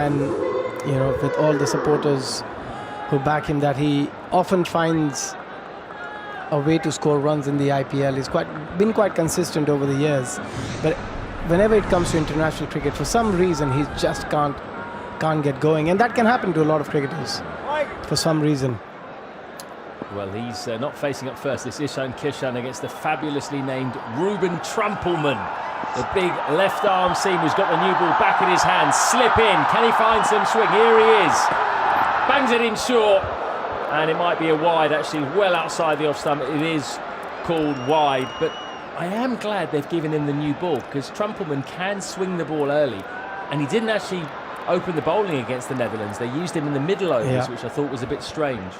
And, you know, with all the supporters who back him, that he often finds a way to score runs in the IPL. He's been quite consistent over the years. But whenever it comes to international cricket, for some reason, he just can't get going. And that can happen to a lot of cricketers for some reason. Well, he's not facing up first. This Ishan Kishan against the fabulously named Ruben Trampelman. The big left arm seam who's got the new ball back in his hands. Slip in. Can he find some swing? Here he is. Bangs it in short. And it might be a wide, actually, well outside the off stump. It is called wide. But I am glad they've given him the new ball, because Trampelman can swing the ball early. And he didn't actually open the bowling against the Netherlands. They used him in the middle overs, which I thought was a bit strange.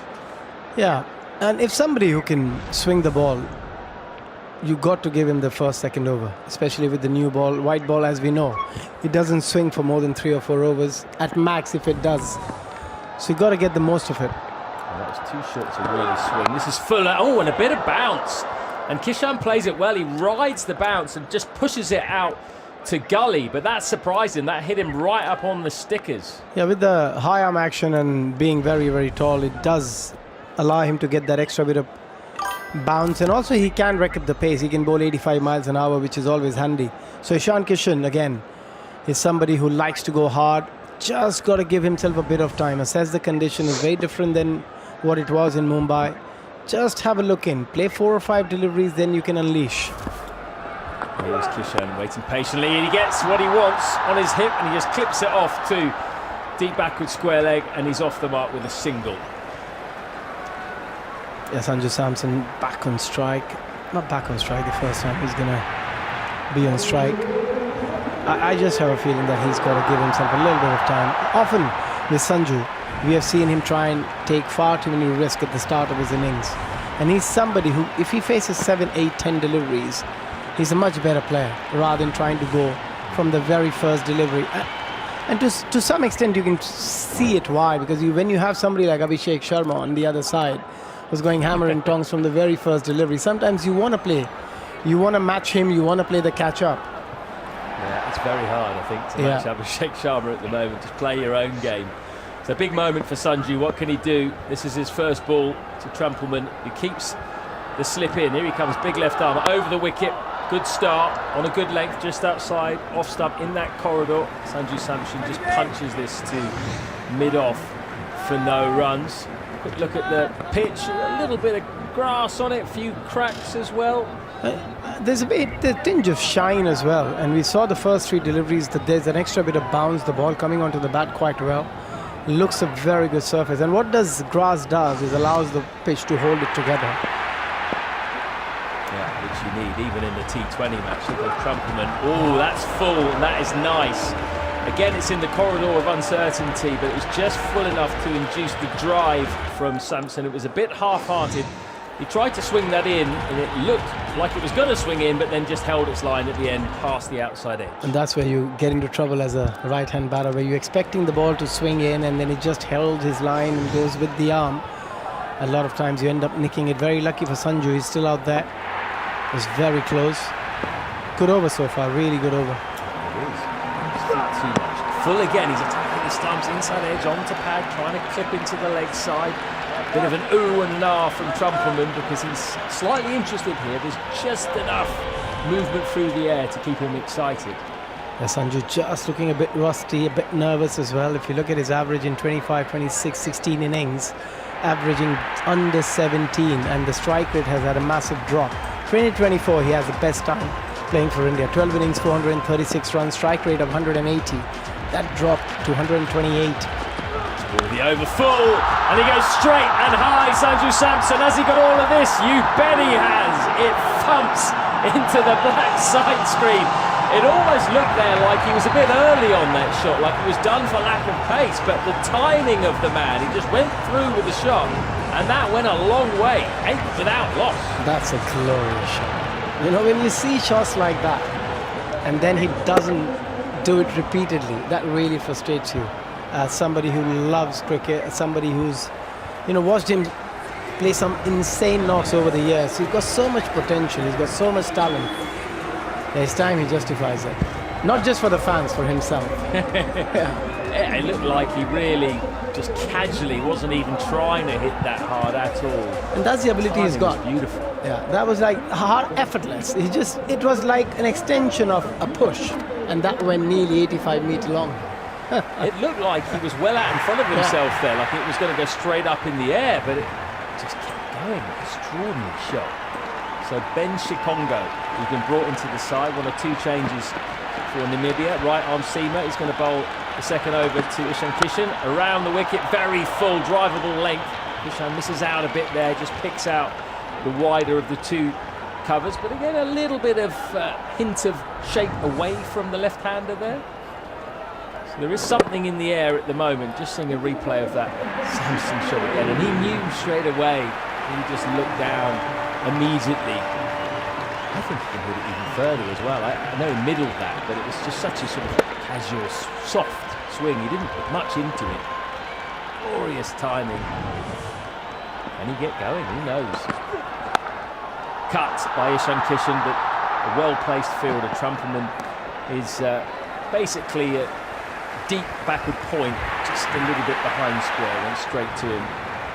Yeah. And if somebody who can swing the ball, you got to give him the first, second over, especially with the new ball. White ball, as we know, it doesn't swing for more than 3 or 4 overs at max if it does. So you got to get the most of it. Well, that was too short to really swing. This is Fuller. Oh, and a bit of bounce. And Kishan plays it well. He rides the bounce and just pushes it out to gully. But that's surprising. That hit him right up on the stickers. Yeah, with the high arm action and being very, very tall, it does allow him to get that extra bit of bounce, and also he can wreck up the pace. He can bowl 85 miles an hour, which is always handy. So Ishan Kishan, again, is somebody who likes to go hard. Just got to give himself a bit of time. Assess the condition is very different than what it was in Mumbai. Just have a look in. Play 4 or 5 deliveries, then you can unleash. Here's Kishan waiting patiently, and he gets what he wants on his hip, and he just clips it off to deep backward square leg, and he's off the mark with a single. Yeah, Sanju Samson back on strike. Not back on strike the first time. He's going to be on strike. I just have a feeling that he's got to give himself a little bit of time. Often with Sanju, we have seen him try and take far too many risks at the start of his innings. And he's somebody who, if he faces 7, 8, 10 deliveries, he's a much better player rather than trying to go from the very first delivery. And to some extent, you can see it why. Because when you have somebody like Abhishek Sharma on the other side, was going hammer and tongs from the very first delivery. Sometimes you want to play. You want to match him. You want to play the catch-up. Yeah, it's very hard, I think, to match Abhishek Sharma at the moment. Just play your own game. It's a big moment for Sanju. What can he do? This is his first ball to Trampelman. He keeps the slip in. Here he comes, big left arm over the wicket. Good start on a good length, just outside, off stump in that corridor. Sanju Samson just punches this to mid-off for no runs. Quick look at the pitch, a little bit of grass on it, a few cracks as well. There's a tinge of shine as well, and we saw the first 3 deliveries that there's an extra bit of bounce, the ball coming onto the bat quite well. Looks a very good surface, and what grass does is allows the pitch to hold it together. Yeah, which you need even in the T20 match. Look at Trampelman. Oh, that's full, and that is nice. Again, it's in the corridor of uncertainty, but it was just full enough to induce the drive from Samson. It was a bit half-hearted. He tried to swing that in, and it looked like it was going to swing in, but then just held its line at the end, past the outside edge. And that's where you get into trouble as a right-hand batter, where you're expecting the ball to swing in, and then he just held his line and goes with the arm. A lot of times you end up nicking it. Very lucky for Sanju, he's still out there. It was very close. Good over so far, really good over. It is. Too much. Full again, he's attacking the stumps, inside edge, onto pad, trying to clip into the leg side. Bit of an ooh and nah from Trampelman, because he's slightly interested here. There's just enough movement through the air to keep him excited. Yeah, Sanju just looking a bit rusty, a bit nervous as well. If you look at his average in 25, 26, 16 innings, averaging under 17, and the strike rate has had a massive drop. 2024, he has the best time playing for India. 12 innings, 436 runs, strike rate of 180. That dropped to 128. The over full, and he goes straight and high. Sanju Samson, has he got all of this? You bet he has. It thumps into the black side screen. It almost looked there like he was a bit early on that shot, like it was done for lack of pace, but the timing of the man, he just went through with the shot, and that went a long way, without loss. That's a glorious shot. You know, when you see shots like that, and then he doesn't do it repeatedly, that really frustrates you. As somebody who loves cricket, as somebody who's, you know, watched him play some insane knocks over the years. He's got so much potential, he's got so much talent. It's time he justifies it. Not just for the fans, for himself. Yeah. Yeah, it looked like he really just casually wasn't even trying to hit that hard at all. And that's the ability he's got. Beautiful. Yeah, that was like hard, effortless. It was like an extension of a push, and that went nearly 85 meters long. It looked like he was well out in front of himself there, like it was going to go straight up in the air, but it just kept going. Extraordinary shot. So Ben Shikongo, who's been brought into the side, 1 or 2 changes for Namibia. Right arm seamer, he's going to bowl the second over to Ishan Kishan. Around the wicket, very full, drivable length. Ishan misses out a bit there, just picks out the wider of the 2 covers. But again, a little bit of hint of shape away from the left-hander there. So there is something in the air at the moment. Just seeing a replay of that Samson shot again. And he knew straight away. He just looked down immediately. I think he can hit it even further as well. I know he middled that, but it was just such a sort of casual, soft swing. He didn't put much into it. Glorious timing. Can he get going? Who knows? Cut by Ishan Kishan, but a well-placed fielder. Trumpelman is basically a deep backward point, just a little bit behind square, went straight to him.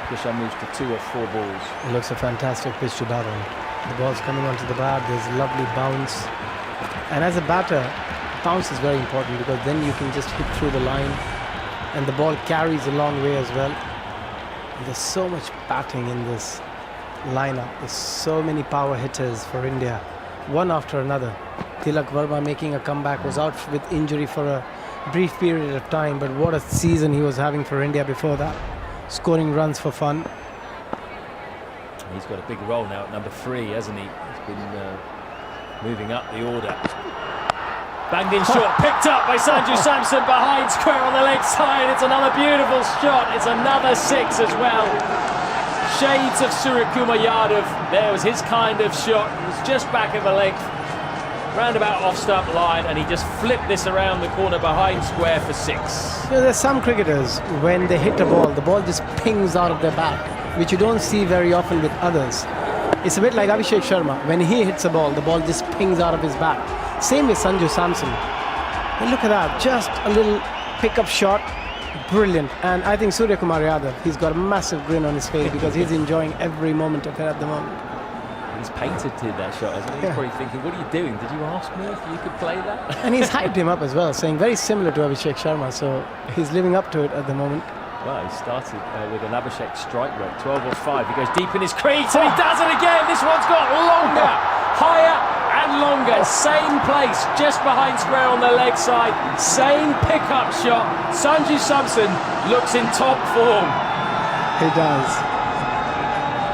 Kishan moves to 2 or 4 balls. It looks a fantastic pitch to bat on. The ball's coming onto the bat, there's a lovely bounce. And as a batter, bounce is very important because then you can just hit through the line and the ball carries a long way as well. And there's so much batting in this lineup. There's so many power hitters for India, one after another. Tilak Verma making a comeback, was out with injury for a brief period of time, but what a season he was having for India before that. Scoring runs for fun. He's got a big role now at number 3, hasn't he? He's been moving up the order. Banged in short, picked up by Sanju Samson behind square on the leg side. It's another beautiful shot. It's another 6 as well. Shades of Suryakumar Yadav. There was his kind of shot. It was just back of the leg, roundabout off-stump line, and he just flipped this around the corner behind square for 6. You know, there's some cricketers, when they hit a ball, the ball just pings out of their bat, which you don't see very often with others. It's a bit like Abhishek Sharma. When he hits a ball, the ball just pings out of his bat. Same with Sanju Samson. And look at that, just a little pickup shot. Brilliant. And I think Suryakumar Yadav, he's got a massive grin on his face because he's enjoying every moment of it at the moment. He's patented that shot, hasn't he? He's probably thinking, what are you doing? Did you ask me if you could play that? And he's hyped him up as well, saying very similar to Abhishek Sharma, so he's living up to it at the moment. Well, he started with an Abhishek strike rate, 12 or 5. He goes deep in his crease and he does it again. This one's got longer, higher and longer. Same place, just behind square on the leg side. Same pickup shot. Sanju Samson looks in top form. He does.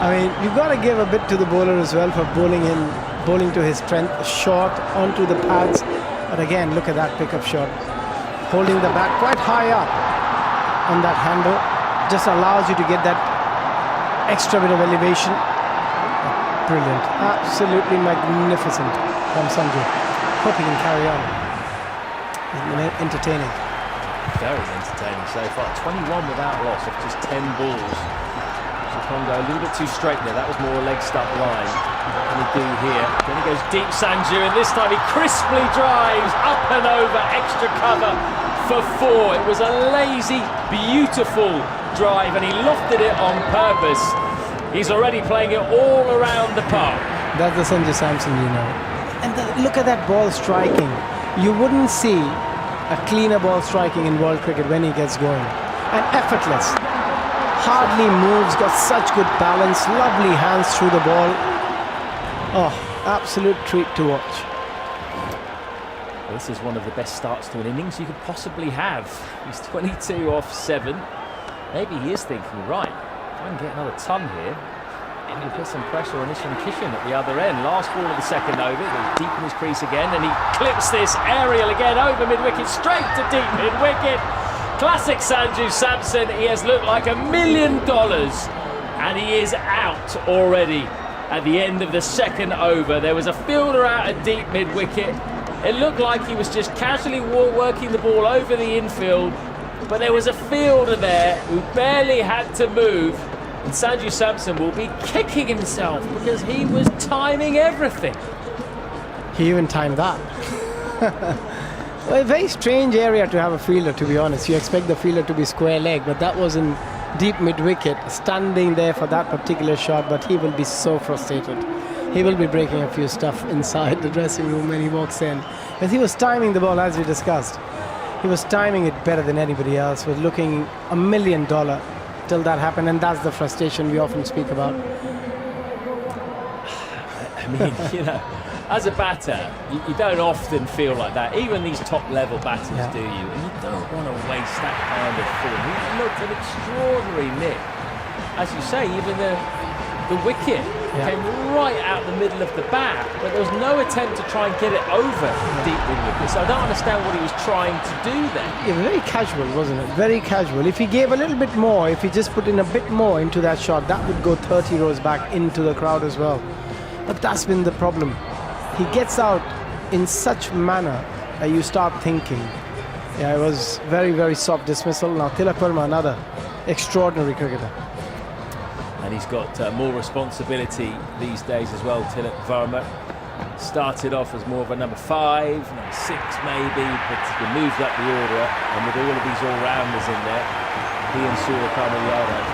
I mean, you've got to give a bit to the bowler as well for bowling to his strength, short onto the pads. But again, look at that pickup shot. Holding the bat quite high up on that handle. Just allows you to get that extra bit of elevation. Brilliant. Absolutely magnificent from Sanju. Hope he can carry on. It's been entertaining. Very entertaining so far. 21 without loss of just 10 balls. Congo a little bit too straight there. That was more a leg stump line. What can he do here? Then he goes deep, Sanju, and this time he crisply drives up and over, extra cover for 4. It was a lazy, beautiful drive, and he lofted it on purpose. He's already playing it all around the park. That's the Sanju Samson, you know. And look at that ball striking. You wouldn't see a cleaner ball striking in world cricket when he gets going. And effortless. Hardly moves, got such good balance, lovely hands through the ball. Oh, absolute treat to watch. This is one of the best starts to an innings you could possibly have. He's 22 off 7. Maybe he is thinking, right, if I can get another ton here, I'm going to put some pressure on Ishan Kishan at the other end. Last ball of the second over, goes deep in his crease again, and he clips this aerial again over mid-wicket, straight to deep mid-wicket. Classic Sanju Samson. He has looked like $1 million, and he is out already at the end of the second over. There was a fielder out at deep mid-wicket. It looked like he was just casually working the ball over the infield, but there was a fielder there who barely had to move, and Sanju Samson will be kicking himself because he was timing everything. He even timed that. A very strange area to have a fielder, to be honest. You expect the fielder to be square leg, but that was in deep mid-wicket, standing there for that particular shot, but he will be so frustrated. He will be breaking a few stuff inside the dressing room when he walks in. But he was timing the ball, as we discussed. He was timing it better than anybody else, was looking $1 million till that happened, and that's the frustration we often speak about. I mean, you know, as a batter, you don't often feel like that. Even these top-level batters do you, and you don't want to waste that kind of form. He looked an extraordinary nick. As you say, even the wicket came right out the middle of the bat, but there was no attempt to try and get it over deep mid-wicket. So I don't understand what he was trying to do there. Yeah, very casual, wasn't it? Very casual. If he gave a little bit more, if he just put in a bit more into that shot, that would go 30 rows back into the crowd as well. But that's been the problem. He gets out in such manner that you start thinking, it was very, very soft dismissal. Now Tilak Verma, another extraordinary cricketer. And he's got more responsibility these days as well. Tilak Verma started off as more of a number 5, number 6 maybe, but he moved up the order, and with all of these all-rounders in there, he and Suryakumar Yadav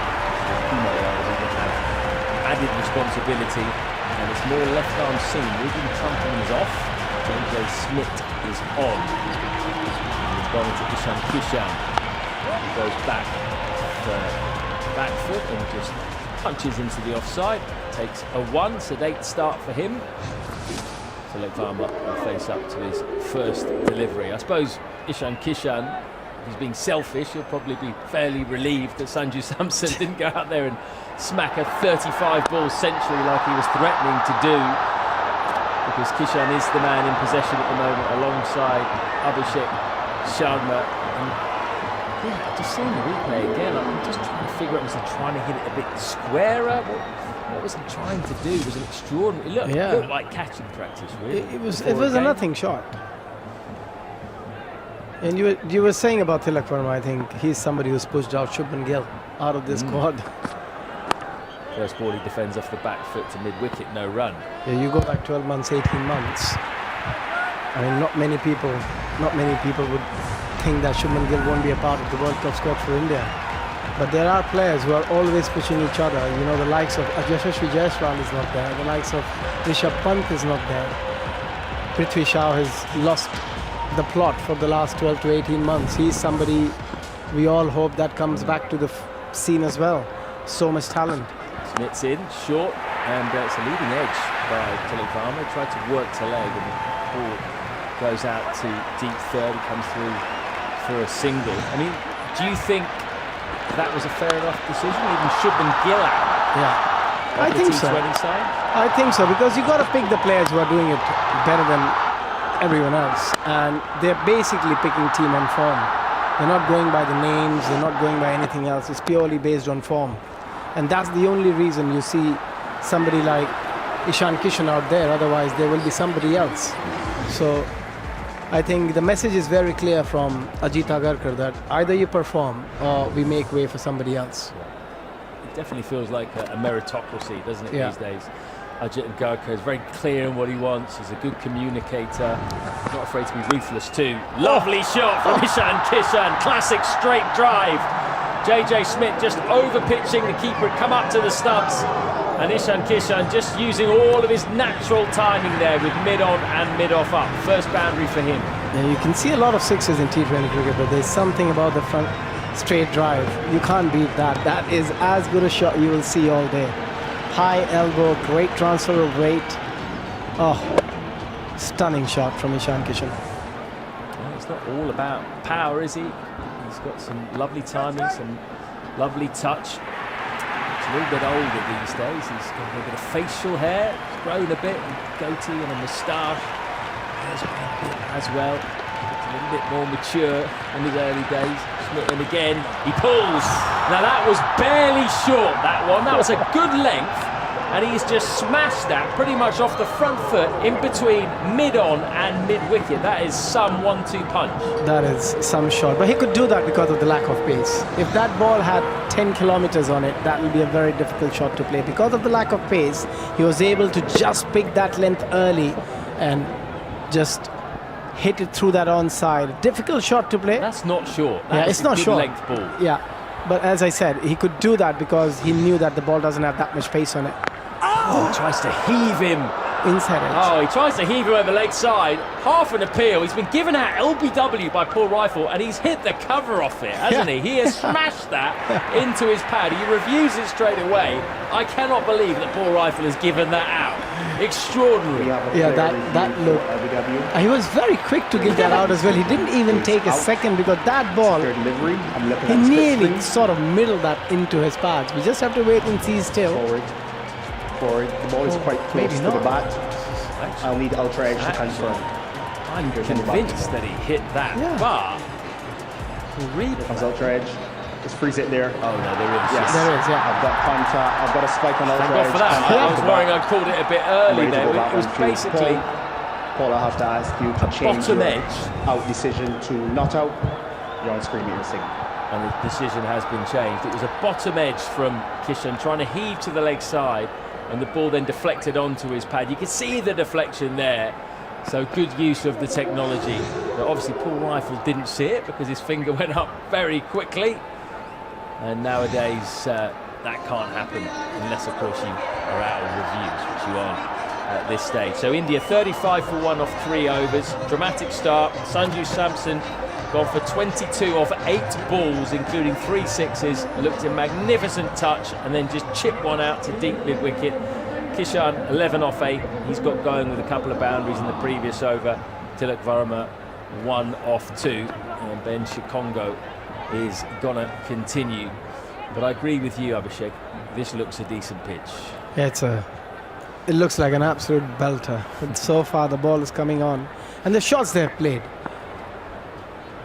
have added responsibility, and it's more left-arm seam. Ruben Trumpman is off, JJ Smith is on. He's gone into Ishan Kishan. He goes back foot and just punches into the offside, takes a 1, sedate start for him. Tilak Verma will face up to his first delivery. I suppose Ishan Kishan, he's being selfish, he'll probably be fairly relieved that Sanju Samson didn't go out there and smack a 35-ball century like he was threatening to do, because Kishan is the man in possession at the moment alongside Abhishek, Sharma. Yeah, just seeing the replay again, I'm just trying to figure out, was he trying to hit it a bit squarer? What was he trying to do? It was an extraordinary, it looked like catching practice, really. It was a nothing shot. And you were saying about Tilak Verma, I think he's somebody who's pushed out Shubman Gill out of this squad. First ball he defends off the back foot to mid-wicket, no run. Yeah, you go back 12 months, 18 months. I mean, not many people would think that Shubman Gill won't be a part of the World Cup squad for India. But there are players who are always pushing each other. You know, the likes of Yashasvi Jaiswal is not there. The likes of Rishabh Pant is not there. Prithvi Shaw has lost the plot for the last 12 to 18 months. He's somebody we all hope that comes back to the scene as well. So much talent. Smith's in, short, and it's a leading edge by Tilak Verma. Tried to work to leg, and the ball goes out to deep third. He comes through for a single. I mean, do you think that was a fair enough decision? Even Shubman Gill out? Yeah, I think so. T20 side? I think so, because you've got to pick the players who are doing it better than everyone else, and they're basically picking team on form. They're not going by the names, they're not going by anything else. It's purely based on form. And that's the only reason you see somebody like Ishan Kishan out there. Otherwise, there will be somebody else. So I think the message is very clear from Ajit Agarkar that either you perform or we make way for somebody else. It definitely feels like a meritocracy, doesn't it, these days? Ajit Agarkar is very clear in what he wants. He's a good communicator. Not afraid to be ruthless too. Lovely shot from Ishan Kishan. Classic straight drive. JJ Smith just over pitching the keeper, had come up to the stumps, and Ishan Kishan just using all of his natural timing there with mid-on and mid-off up. First boundary for him. Yeah, you can see a lot of sixes in T20 cricket, but there's something about the front straight drive. You can't beat that. That is as good a shot you will see all day. High elbow, great transfer of weight. Oh, stunning shot from Ishan Kishan. Well, it's not all about power, is he? He's got some lovely timing, some lovely touch. He's a little bit older these days. He's got a little bit of facial hair. He's grown a bit, and goatee and a moustache. Hair's grown a bit as well. He's a little bit more mature in his early days. And again, he pulls. Now that was barely short, that one. That was a good length, and he's just smashed that pretty much off the front foot in between mid-on and mid-wicket. That is some 1-2 punch. That is some shot, but he could do that because of the lack of pace. If that ball had 10 kilometers on it, that would be a very difficult shot to play. Because of the lack of pace, he was able to just pick that length early and just hit it through that onside. Difficult shot to play. That's not short. Yeah, That it's is not a good short. length ball. Yeah, but as I said, he could do that because he knew that the ball doesn't have that much pace on it. Oh, tries to heave him. Inside edge. Oh, he tries to heave him over leg side. Half an appeal. He's been given out LBW by Paul Rifle, and he's hit the cover off it, hasn't he? He has smashed that into his pad. He reviews it straight away. I cannot believe that Paul Rifle has given that out. Extraordinary. Yeah, that look. He was very quick to give that out as well. He didn't even take a second because that ball, he nearly sort of middled that into his pads. We just have to wait and see still. Forward. The ball is quite close to the bat. I'll need ultra edge to confirm. I'm convinced that he hit that, but Here comes ultra edge. Just freeze it there. Oh no, there is. Yes, there is. Yeah, I've got contact. I've got a spike on ultra thank God edge. for that. I was worrying I called it a bit early there, but it was basically Paul, I have to ask you to change bottom your edge out decision to not out. You're on screen meter signal. and the decision has been changed. It was a bottom edge from Kishan trying to heave to the leg side, and the ball then deflected onto his pad. You can see the deflection there, so good use of the technology. But obviously Paul Rifle didn't see it because his finger went up very quickly, and nowadays that can't happen unless of course you are out of reviews, which you aren't at this stage. So India 35 for 1 off 3 overs. Dramatic start. Sanju Samson gone for 22 off 8 balls, including 3 sixes. Looked a magnificent touch and then just chipped one out to deep mid-wicket. Kishan 11 off 8. He's got going with a couple of boundaries in the previous over. Tilak Varma 1 off 2. And Ben Shikongo is going to continue. But I agree with you, Abhishek. This looks a decent pitch. Yeah, it looks like an absolute belter. And so far the ball is coming on. And the shots they've played,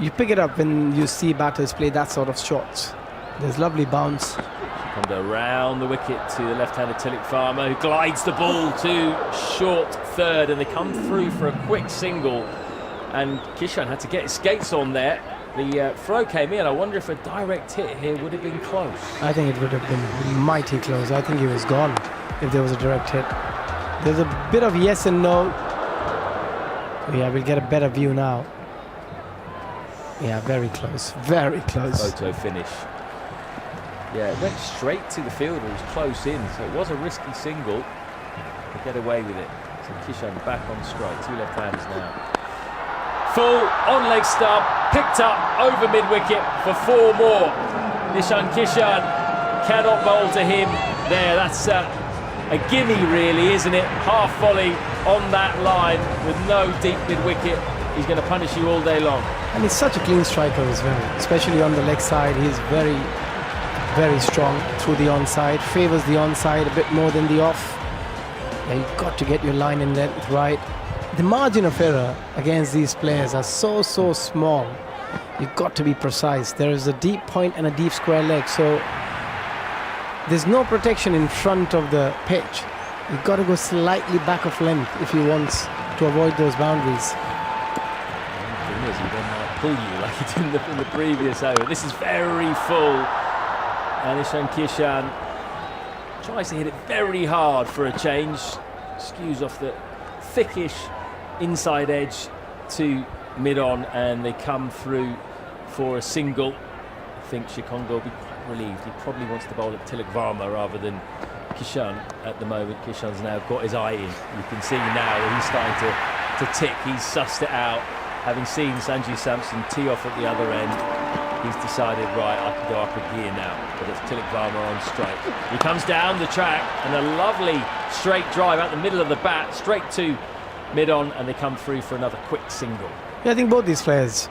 you pick it up when you see batters play that sort of shots. There's lovely bounce. Shikongo around the wicket to the left-handed Tilak Varma, who glides the ball to short third, and they come through for a quick single. And Kishan had to get his skates on there. The throw came in. I wonder if a direct hit here would have been close. I think it would have been mighty close. I think he was gone if there was a direct hit. There's a bit of yes and no. Yeah, we'll get a better view now. Yeah, very close. Very close. Photo finish. Yeah, it went straight to the fielder. It was close in, so it was a risky single to get away with it. So Kishan back on strike. 2 left-handers now. Full on leg stump, picked up over mid-wicket for 4 more. Ishan Kishan cannot bowl to him there. That's a gimme really, isn't it? Half volley on that line with no deep mid-wicket. He's going to punish you all day long. And he's such a clean striker as well, especially on the leg side. He's very, very strong through the onside. Favours the onside a bit more than the off. Yeah, you've got to get your line in length right. The margin of error against these players are so small. You've got to be precise. There is a deep point and a deep square leg, so there's no protection in front of the pitch. You've got to go slightly back of length if you want to avoid those boundaries. The thing is, he then might pull you like he did in the previous over. This is very full, and Ishan Kishan tries to hit it very hard for a change. Skews off the thickish inside edge to mid-on, and they come through for a single. I think Shikongo will be quite relieved. He probably wants to bowl at Tilak Varma rather than Kishan at the moment. Kishan's now got his eye in. You can see now that he's starting to tick. He's sussed it out. Having seen Sanju Samson tee off at the other end, he's decided, right, I can go up a gear now. But it's Tilak Varma on strike. He comes down the track, and a lovely straight drive out the middle of the bat, straight to mid-on, and they come through for another quick single. Yeah, I think both these players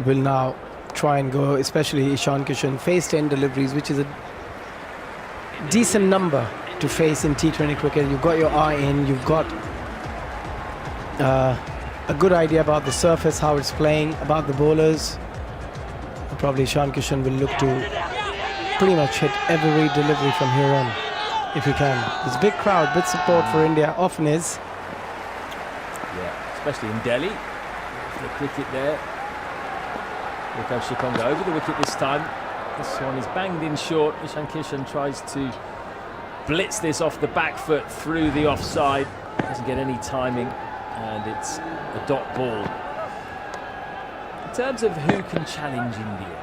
will now try and go, especially Ishan Kishan, face 10 deliveries, which is a decent number to face in T20 cricket. You've got your eye in, you've got a good idea about the surface, how it's playing, about the bowlers. Probably Ishan Kishan will look to pretty much hit every delivery from here on, if he can. There's a big crowd, big support for India, often is. Yeah, especially in Delhi. The cricket there. Here comes Shikongo over the wicket this time. This one is banged in short. Ishan Kishan tries to blitz this off the back foot through the offside. Doesn't get any timing and it's a dot ball. In terms of who can challenge India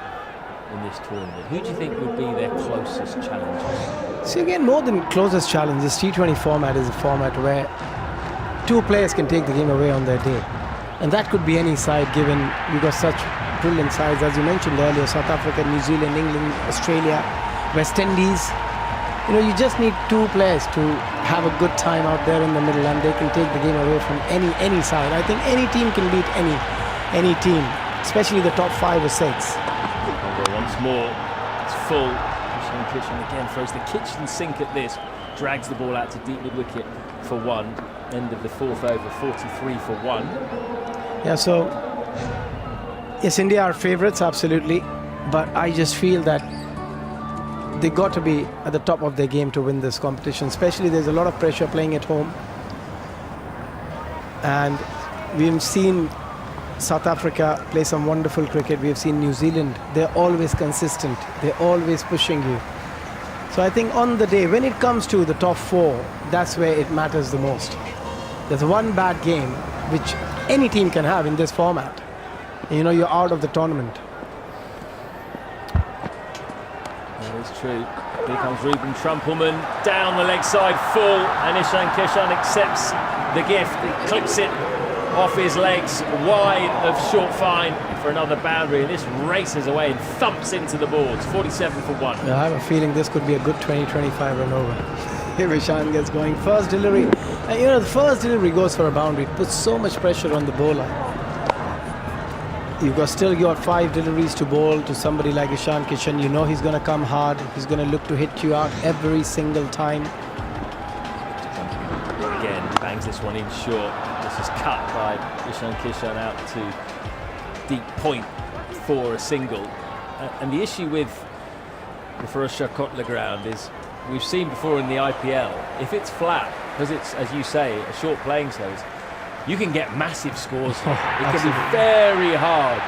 in this tournament, who do you think would be their closest challengers? See, again, more than closest challenge, this T20 format is a format where two players can take the game away on their day. And that could be any side, given we've got such brilliant sides, as you mentioned earlier, South Africa, New Zealand, England, Australia, West Indies. You know, you just need two players to have a good time out there in the middle, and they can take the game away from any side. I think any team can beat any team, especially the top 5 or 6. Once more, it's full. Ishan Kishan again throws the kitchen sink at this, drags the ball out to deep mid-wicket for 1. End of the 4th over, 43 for 1. Yeah, so yes, India are favourites, absolutely, but I just feel that they got to be at the top of their game to win this competition. Especially, there's a lot of pressure playing at home, and we've seen South Africa play some wonderful cricket. We've seen New Zealand. They're always consistent. They're always pushing you. So I think on the day, when it comes to the top 4, that's where it matters the most. There's one bad game, which any team can have in this format. You know, you're out of the tournament. That is true. Here comes Ruben Trumpelman, down the leg side, full, and Ishan Kishan accepts the gift. He clips it off his legs, wide of short fine for another boundary, and this races away and thumps into the boards. 47 for 1. Yeah, I have a feeling this could be a good 20-25 run over. Here Ishan gets going. First delivery. And you know, the first delivery goes for a boundary. It puts so much pressure on the bowler. You've got 5 deliveries to bowl to somebody like Ishan Kishan. You know he's going to come hard. He's going to look to hit you out every single time. Again, bangs this one in short. This is cut by Ishan Kishan out to deep point for a single. And the issue with the Ferozshah Kotla ground is, we've seen before in the IPL, if it's flat, because it's, as you say, a short playing surface, you can get massive scores. It can be very hard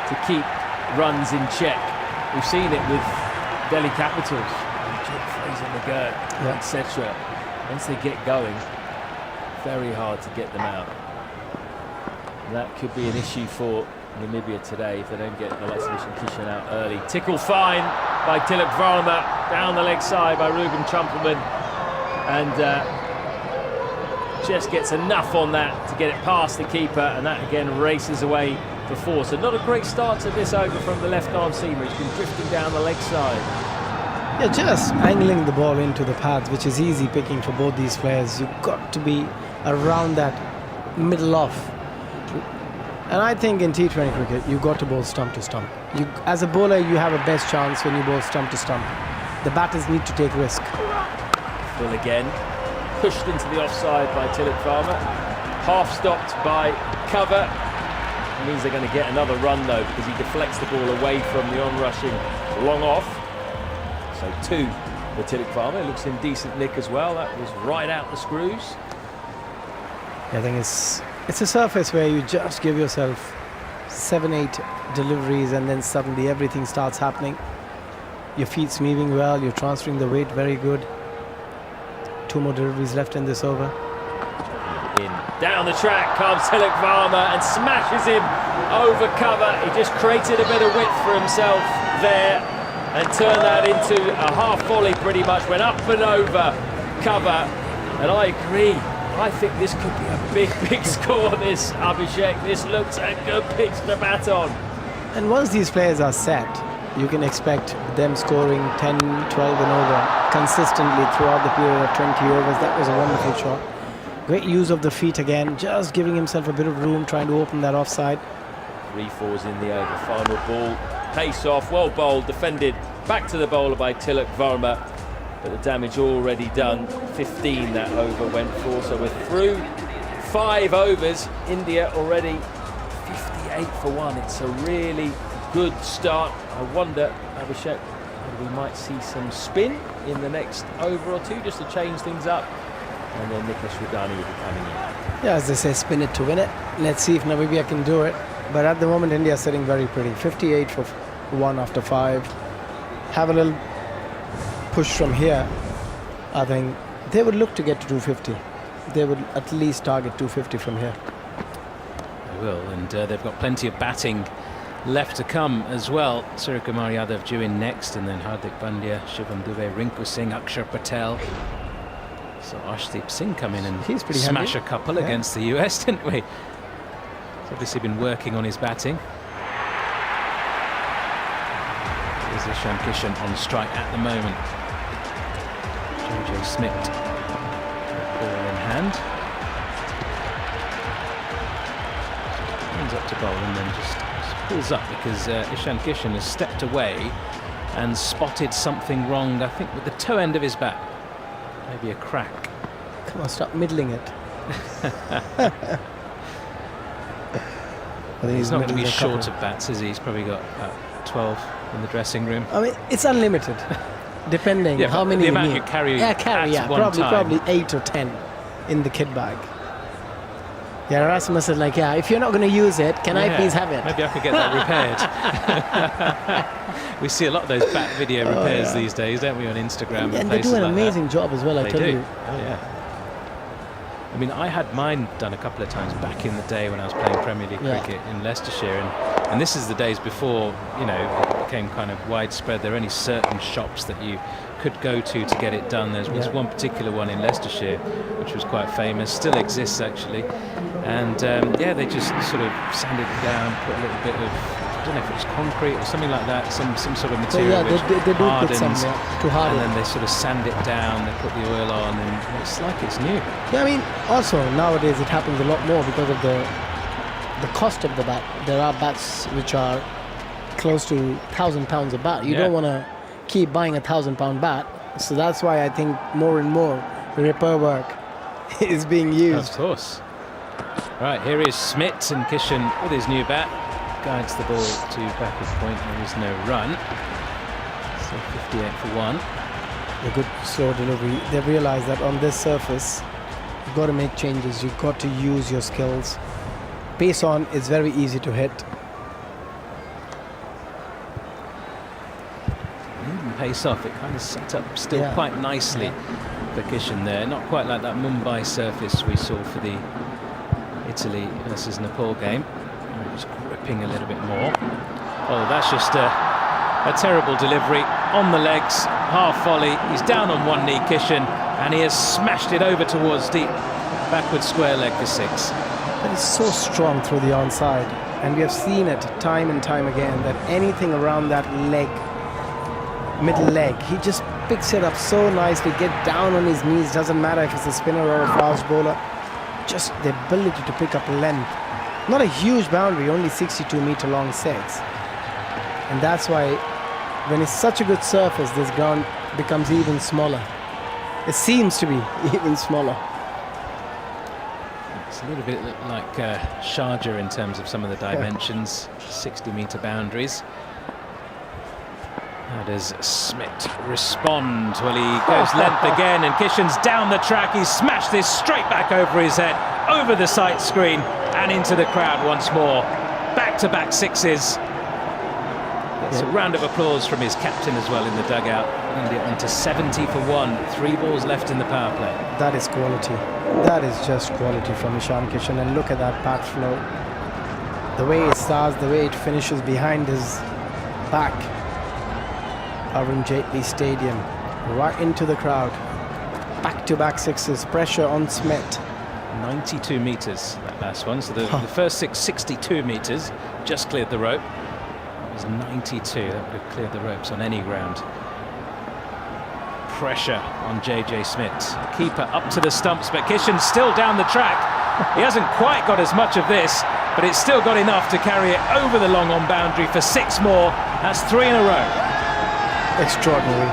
to keep runs in check. We've seen it with Delhi Capitals, Fraser McGurk, etc. Once they get going, very hard to get them out. And that could be an issue for Namibia today if they don't get the likes of Ishan Kishan out early. Tickle fine by Tilak Varma, down the leg side by Ruben Trumpelman, and just gets enough on that to get it past the keeper, and that again races away for 4. So not a great start to this over from the left arm seamer. He's been drifting down the leg side. Yeah, just angling the ball into the pads, which is easy picking for both these players. You've got to be around that middle off. And I think in T20 cricket, you've got to bowl stump to stump. As a bowler, you have a best chance when you bowl stump to stump. The batters need to take risk. Full again. Pushed into the offside by Tilak Varma. Half stopped by cover. It means they're going to get another run though, because he deflects the ball away from the on-rushing long off. So 2 for Tilak Varma. Looks in decent nick as well. That was right out the screws. I think it's a surface where you just give yourself 7-8 deliveries, and then suddenly everything starts happening. Your feet's moving well, you're transferring the weight very good. 2 more deliveries left in this over. In. Down the track comes Tilak Varma and smashes him over cover. He just created a bit of width for himself there and turned that into a half volley pretty much. Went up and over cover. And I agree. I think this could be a big score, this, Abhishek. This looks a good pitch to bat on. And once these players are set, you can expect them scoring 10, 12 and over consistently throughout the period of 20 overs. That was a wonderful shot. Great use of the feet again, just giving himself a bit of room, trying to open that offside. 3-4s in the over. Final ball. Pace off, well bowled, defended. Back to the bowler by Tilak Varma. But the damage already done. 15 that over went for. So we're through 5 overs. India already 58 for 1. It's a really good start. I wonder, Abhishek, whether we might see some spin in the next over or 2 just to change things up. And then Nicholas Rudani will be coming in. Yeah, as they say, spin it to win it. Let's see if Namibia can do it. But at the moment, India is sitting very pretty. 58 for 1 after 5. Have a little push from here. I think they would look to get to 250. they would at least target 250 from here. They will, and they've got plenty of batting left to come as well. Suryakumar Yadav due in next, and then Hardik Pandya, Shivam Dube, Rinku Singh, Akshar Patel. So Arshdeep Singh come in and He's pretty smash handy. a couple against the US, didn't we? He's obviously been working on his batting. Here's Ishan Kishan on strike at the moment. JJ Smith, ball in hand. Hands up to bowl and then just pulls up because Ishan Kishan has stepped away and spotted something wrong, I think, with the toe end of his bat. Maybe a crack. Come on, stop middling it. He's not going to be short of bats, is he? He's probably got about 12 in the dressing room. I mean, it's unlimited, depending how many the amount you you need. carry, Probably 8 or 10 in the kit bag. Yeah, Erasmus is like, yeah, if you're not going to use it, can I please have it? Maybe I could get that repaired. We see a lot of those bat video repairs these days, don't we, on Instagram? And they do an amazing job as well, I tell you. Oh, yeah. I mean, I had mine done a couple of times back in the day when I was playing Premier League cricket in Leicestershire, and this is the days before, you know, it became kind of widespread. There are only certain shops that you could go to get it done. There was one particular one in Leicestershire which was quite famous, still exists actually, and yeah, they just sort of sanded it down, put a little bit of, I don't know if it was concrete or something like that, some sort of material They do put some to harden, and then they sort of sand it down, they put the oil on, and it's like it's new. Yeah, I mean, also nowadays it happens a lot more because of the cost of the bat. There are bats which are close to £1,000 a bat. You don't want to keep buying a £1,000 bat, so that's why I think more and more repair work is being used. Of course. Right, here is Smith, and Kishan with his new bat guides the ball to backward point. There is no run, so 58 for 1. A good slow delivery. They realize that on this surface you've got to make changes, you've got to use your skills. Pace on is very easy to hit. Even pace off, it kind of set up still quite nicely for Kishan there. Not quite like that Mumbai surface we saw for the Italy versus Nepal game. Just gripping a little bit more. Oh, that's just a terrible delivery on the legs, half volley. He's down on one knee, Kishan, and he has smashed it over towards deep backward square leg for 6. But he's so strong through the onside, and we have seen it time and time again that anything around that leg, middle leg, he just picks it up so nicely, get down on his knees, doesn't matter if it's a spinner or a fast bowler, just the ability to pick up length. Not a huge boundary, only 62-meter long 6. And that's why when it's such a good surface, this ground becomes even smaller. It seems to be even smaller. It's a little bit like Sharjah in terms of some of the dimensions, 60-meter boundaries. How does Smith respond? Well, he goes length again, and Kishan's down the track. He's smashed this straight back over his head, over the sight screen, and into the crowd once more. Back-to-back 6s. It's a round of applause from his captain as well in the dugout. India onto 70 for 1. 3 balls left in the power play. That is quality. That is just quality from Ishan Kishan. And look at that back flow. The way it starts, the way it finishes behind his back. Arun Jaitley Stadium, right into the crowd. Back-to-back 6s, pressure on Smith. 92 metres, that last one. So the first 6, 62 metres, just cleared the rope. That was 92, that would have cleared the ropes on any ground. Pressure on JJ Smith. Keeper up to the stumps, but Kishan's still down the track. He hasn't quite got as much of this, but it's still got enough to carry it over the long on boundary for 6 more. That's 3 in a row. Extraordinary.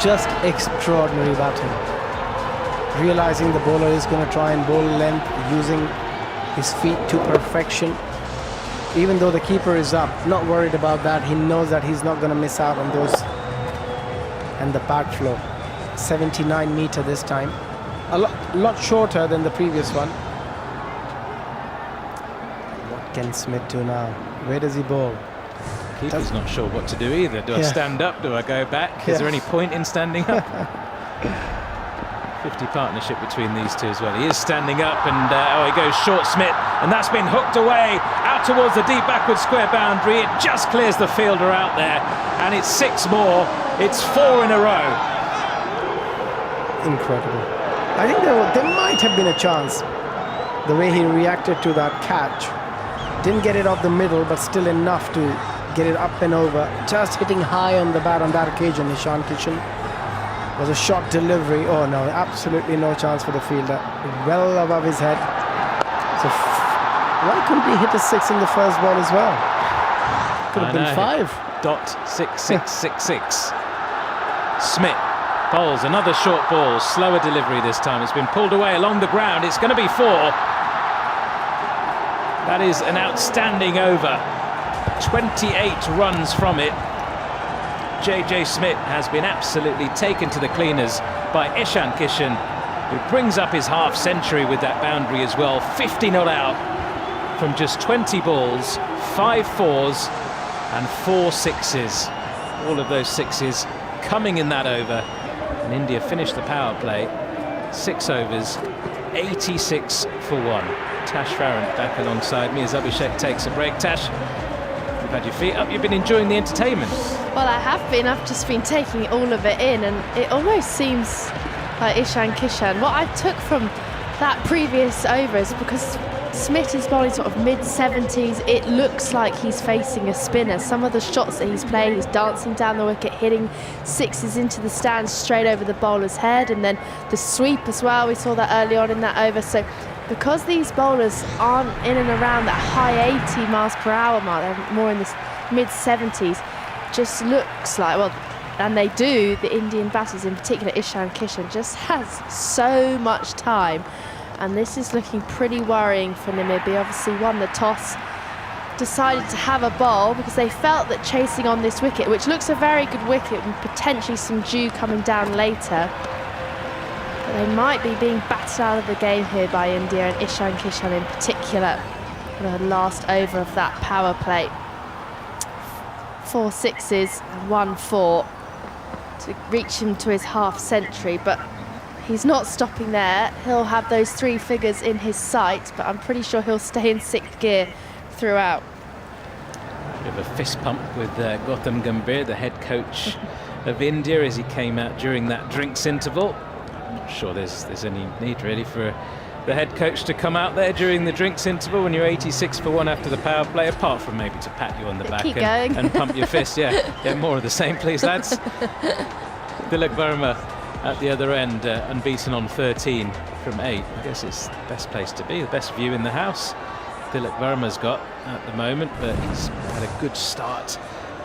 Just extraordinary batting. Realizing the bowler is going to try and bowl length, using his feet to perfection. Even though the keeper is up, not worried about that. He knows that he's not going to miss out on those. And the back flow, 79 meter this time. A lot shorter than the previous one. What can Smith do now? Where does he bowl? Keeper's not sure what to do either. Do I stand up? Do I go back? Is there any point in standing up? 50 partnership between these two as well. He is standing up, and he goes short, Smith, and that's been hooked away out towards the deep backward square boundary. It just clears the fielder out there, and it's 6 more. It's 4 in a row. Incredible. I think there might have been a chance. The way he reacted to that catch, didn't get it off the middle, but still enough to get it up and over. Just hitting high on the bat on that occasion, Ishan Kishan. Was a short delivery. Oh no, absolutely no chance for the fielder. Well above his head. So why couldn't he hit a 6 in the first ball as well? Could have been 5. .6666. Smith bowls another short ball, slower delivery this time. It's been pulled away along the ground. It's going to be 4. That is an outstanding over. 28 runs from it. JJ Smith has been absolutely taken to the cleaners by Ishan Kishan, who brings up his half century with that boundary as well. 50 not out from just 20 balls, 5 4s and 4 6s. All of those 6s coming in that over. And India finished the power play. 6 overs, 86 for 1. Tash Farrant back alongside me as Abhishek takes a break. Tash, you've had your feet up, you've been enjoying the entertainment. Well, I have been. I've just been taking all of it in, and it almost seems like Ishan Kishan. What I took from that previous over is because Smith is bowling sort of mid-70s, it looks like he's facing a spinner. Some of the shots that he's playing, he's dancing down the wicket, hitting 6s into the stands straight over the bowler's head, and then the sweep as well. We saw that early on in that over. So because these bowlers aren't in and around that high 80 miles per hour mark, they're more in the mid-70s, just looks like, well, and they do, the Indian batters, in particular Ishan Kishan, just has so much time, and this is looking pretty worrying for Namibia. Obviously won the toss, decided to have a bowl because they felt that chasing on this wicket, which looks a very good wicket and potentially some dew coming down later, but they might be being battered out of the game here by India, and Ishan Kishan in particular for the last over of that power play. 4 6s and 1 4 to reach him to his half century, but he's not stopping there. He'll have those 3 figures in his sight, but I'm pretty sure he'll stay in 6th gear throughout. Bit of a fist pump with Gautam Gambhir, the head coach of India, as he came out during that drinks interval. I'm not sure there's any need really for the head coach to come out there during the drinks interval when you're 86 for 1 after the power play, apart from maybe to pat you on the back and pump your fist. Yeah, more of the same, please, lads. Tilak Varma at the other end, unbeaten on 13 from 8. I guess it's the best place to be, the best view in the house Tilak Varma's got at the moment, but he's had a good start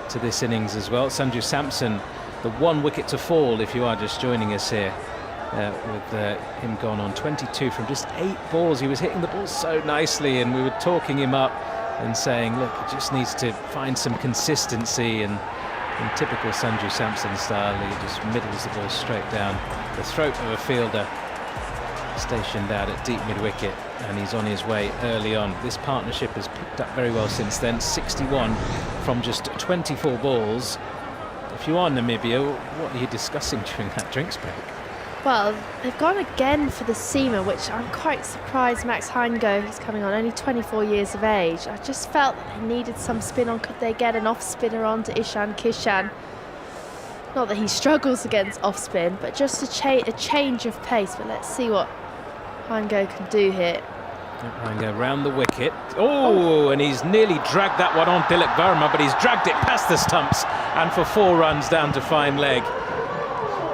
to this innings as well. Sanju Samson, the 1 wicket to fall, if you are just joining us here. With him gone on 22 from just 8 balls. He was hitting the ball so nicely, and we were talking him up and saying, look, he just needs to find some consistency, and in typical Sanju Samson style, he just middles the ball straight down the throat of a fielder stationed out at deep mid-wicket, and he's on his way early on. This partnership has picked up very well since then. 61 from just 24 balls. If you are Namibia, what are you discussing during that drinks break? Well, they've gone again for the seamer, which I'm quite surprised. Max Heingo, who's coming on, only 24 years of age. I just felt that they needed some spin on. Could they get an off-spinner on to Ishan Kishan? Not that he struggles against off-spin, but just a change of pace. But let's see what Heingo can do here. Heingo round the wicket. Oh, and he's nearly dragged that one on Tilak Varma, but he's dragged it past the stumps, and for 4 runs down to fine leg.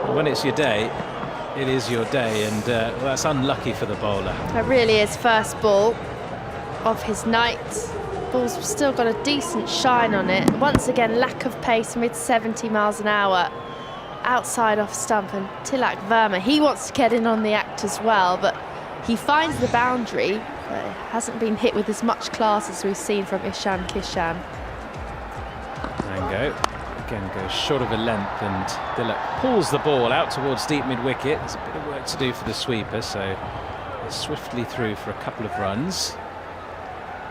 And when it's your day, it is your day, and well, that's unlucky for the bowler. That really is first ball of his night. Ball's still got a decent shine on it. Once again, lack of pace, mid-70 miles an hour. Outside off stump, and Tilak Varma, he wants to get in on the act as well, but he finds the boundary, but it hasn't been hit with as much class as we've seen from Ishan Kishan. Mango again goes short of a length, and Tilak pulls the ball out towards deep mid-wicket. There's a bit of work to do for the sweeper, so they're swiftly through for a couple of runs.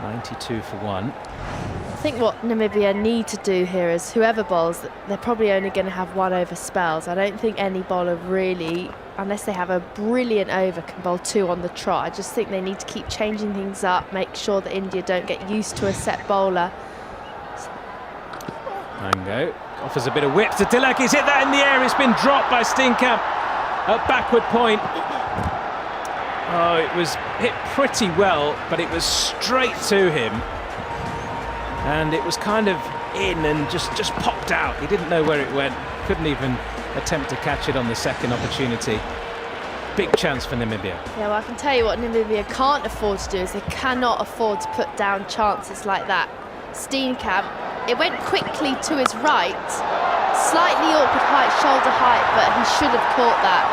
92 for 1. think what Namibia need to do here is whoever bowls, they're probably only going to have 1 over spells. I don't think any bowler really, unless they have a brilliant over, can bowl 2 on the trot. I just think they need to keep changing things up, make sure that India don't get used to a set bowler. Mango offers a bit of whip to Tilak. He's hit that in the air. It's been dropped by Steenkamp at backward point. Oh, it was hit pretty well, but it was straight to him. And it was kind of in and just popped out. He didn't know where it went. Couldn't even attempt to catch it on the second opportunity. Big chance for Namibia. Yeah, well, I can tell you what Namibia can't afford to do is they cannot afford to put down chances like that. Steenkamp, it went quickly to his right, slightly awkward height, shoulder height, but he should have caught that.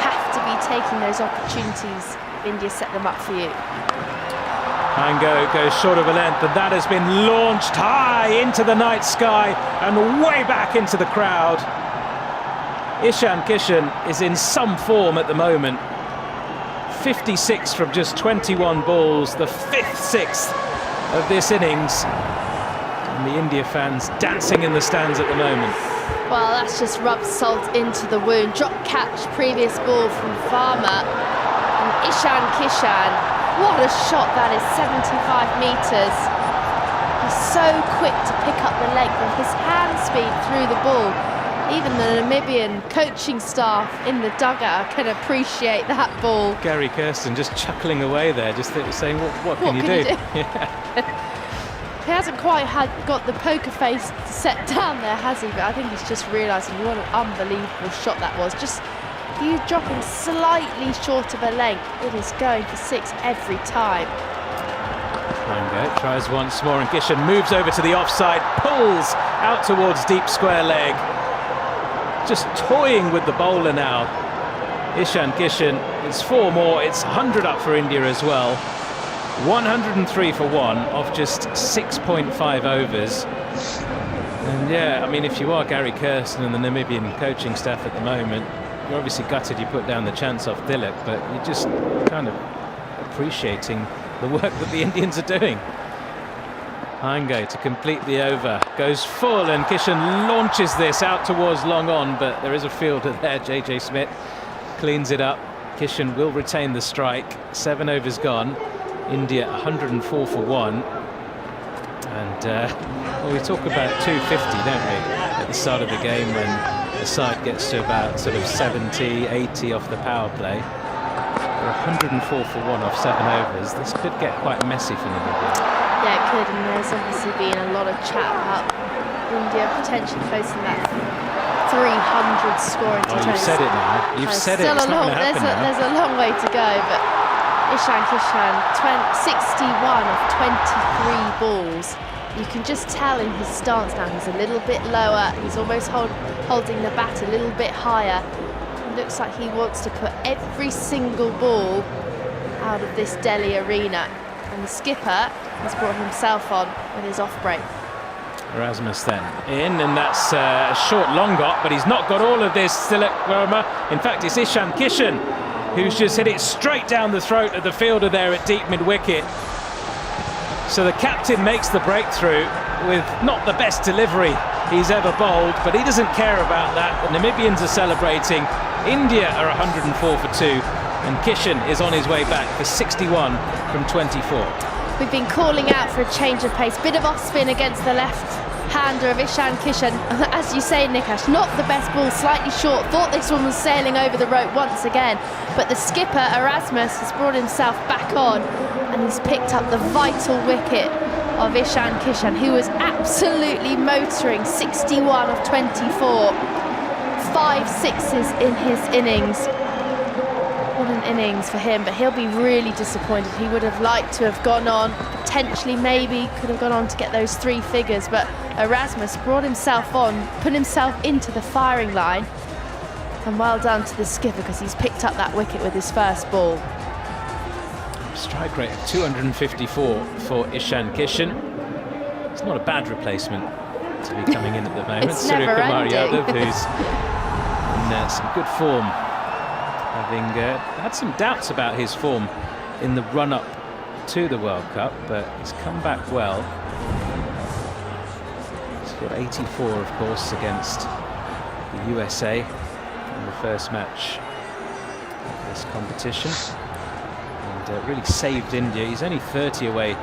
Have to be taking those opportunities if India set them up for you. Mango goes short of a length, and that has been launched high into the night sky and way back into the crowd. Ishan Kishan is in some form at the moment. 56 from just 21 balls, the 5th sixth of this innings. And the India fans dancing in the stands at the moment. Well, that's just rubbed salt into the wound. Drop catch, previous ball from Farmer. And Ishan Kishan, what a shot that is, 75 metres. He's so quick to pick up the length and his hand speed through the ball. Even the Namibian coaching staff in the dugout can appreciate that ball. Gary Kirsten just chuckling away there, just saying, what can you do? Yeah. He hasn't quite got the poker face set down there, has he? But I think he's just realising what an unbelievable shot that was. Just you dropping slightly short of a length, it is going for 6 every time. Mango tries once more, and Kishan moves over to the offside, pulls out towards deep square leg. Just toying with the bowler now. Ishan Kishan, it's 4 more, it's 100 up for India as well. 103 for 1 off just 6.5 overs. And yeah, I mean, if you are Gary Kirsten and the Namibian coaching staff at the moment, you're obviously gutted you put down the chance off Dilip, but you're just kind of appreciating the work that the Indians are doing. Mango to complete the over, goes full, and Kishan launches this out towards long on, but there is a fielder there. JJ Smith cleans it up. Kishan will retain the strike. 7 overs gone. India 104 for 1. And well, we talk about 250, don't we, at the start of the game when the side gets to about sort of 70, 80 off the power play. They're 104 for 1 off 7 overs. This could get quite messy for Namibia. Yeah, it could, and there's obviously been a lot of chat about India potentially facing that 300 scoring to You've said it now. You've said it. It's not going to happen now. There's a long way to go, but Ishan Kishan, 61 of 23 balls. You can just tell in his stance now, he's a little bit lower. He's almost holding the bat a little bit higher. It looks like he wants to put every single ball out of this Delhi arena. And the skipper has brought himself on with his off break. Erasmus then in, and that's a short long got, but he's not got all of this, Suryakumar. In fact, it's Ishan Kishan who's just hit it straight down the throat of the fielder there at deep mid-wicket. So the captain makes the breakthrough with not the best delivery he's ever bowled, but he doesn't care about that. The Namibians are celebrating. India are 104 for 2, and Kishan is on his way back for 61 from 24. We've been calling out for a change of pace. Bit of off-spin against the left-hander of Ishan Kishan. As you say, Nikash, not the best ball, slightly short. Thought this one was sailing over the rope once again. But the skipper, Erasmus, has brought himself back on, and he's picked up the vital wicket of Ishan Kishan, who was absolutely motoring. 61 of 24. 5 sixes in his innings. What an innings for him, but he'll be really disappointed. He would have liked to have gone on, potentially maybe could have gone on to get those 3 figures, but Erasmus brought himself on, put himself into the firing line, and well done to the skipper because he's picked up that wicket with his first ball. Strike rate of 254 for Ishan Kishan. It's not a bad replacement to be coming in at the moment. Suryakumar Yadav, who's in some good form, having had some doubts about his form in the run-up to the World Cup, but he's come back well. Scored 84, of course, against the USA in the first match of this competition. And really saved India. He's only 30 away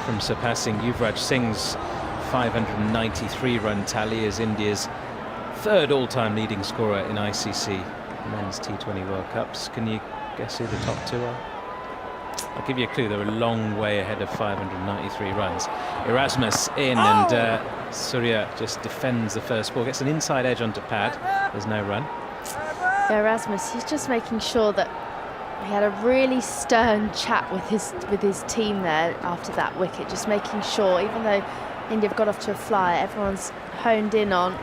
from surpassing Yuvraj Singh's 593-run tally as India's third all-time leading scorer in ICC Men's T20 World Cups. Can you guess who the top two are? I'll give you a clue. They're a long way ahead of 593 runs. Erasmus in, and Surya just defends the first ball, gets an inside edge onto pad. There's no run. Erasmus, he's just making sure that he had a really stern chat with his team there after that wicket, just making sure, even though India have got off to a flyer, everyone's honed in on.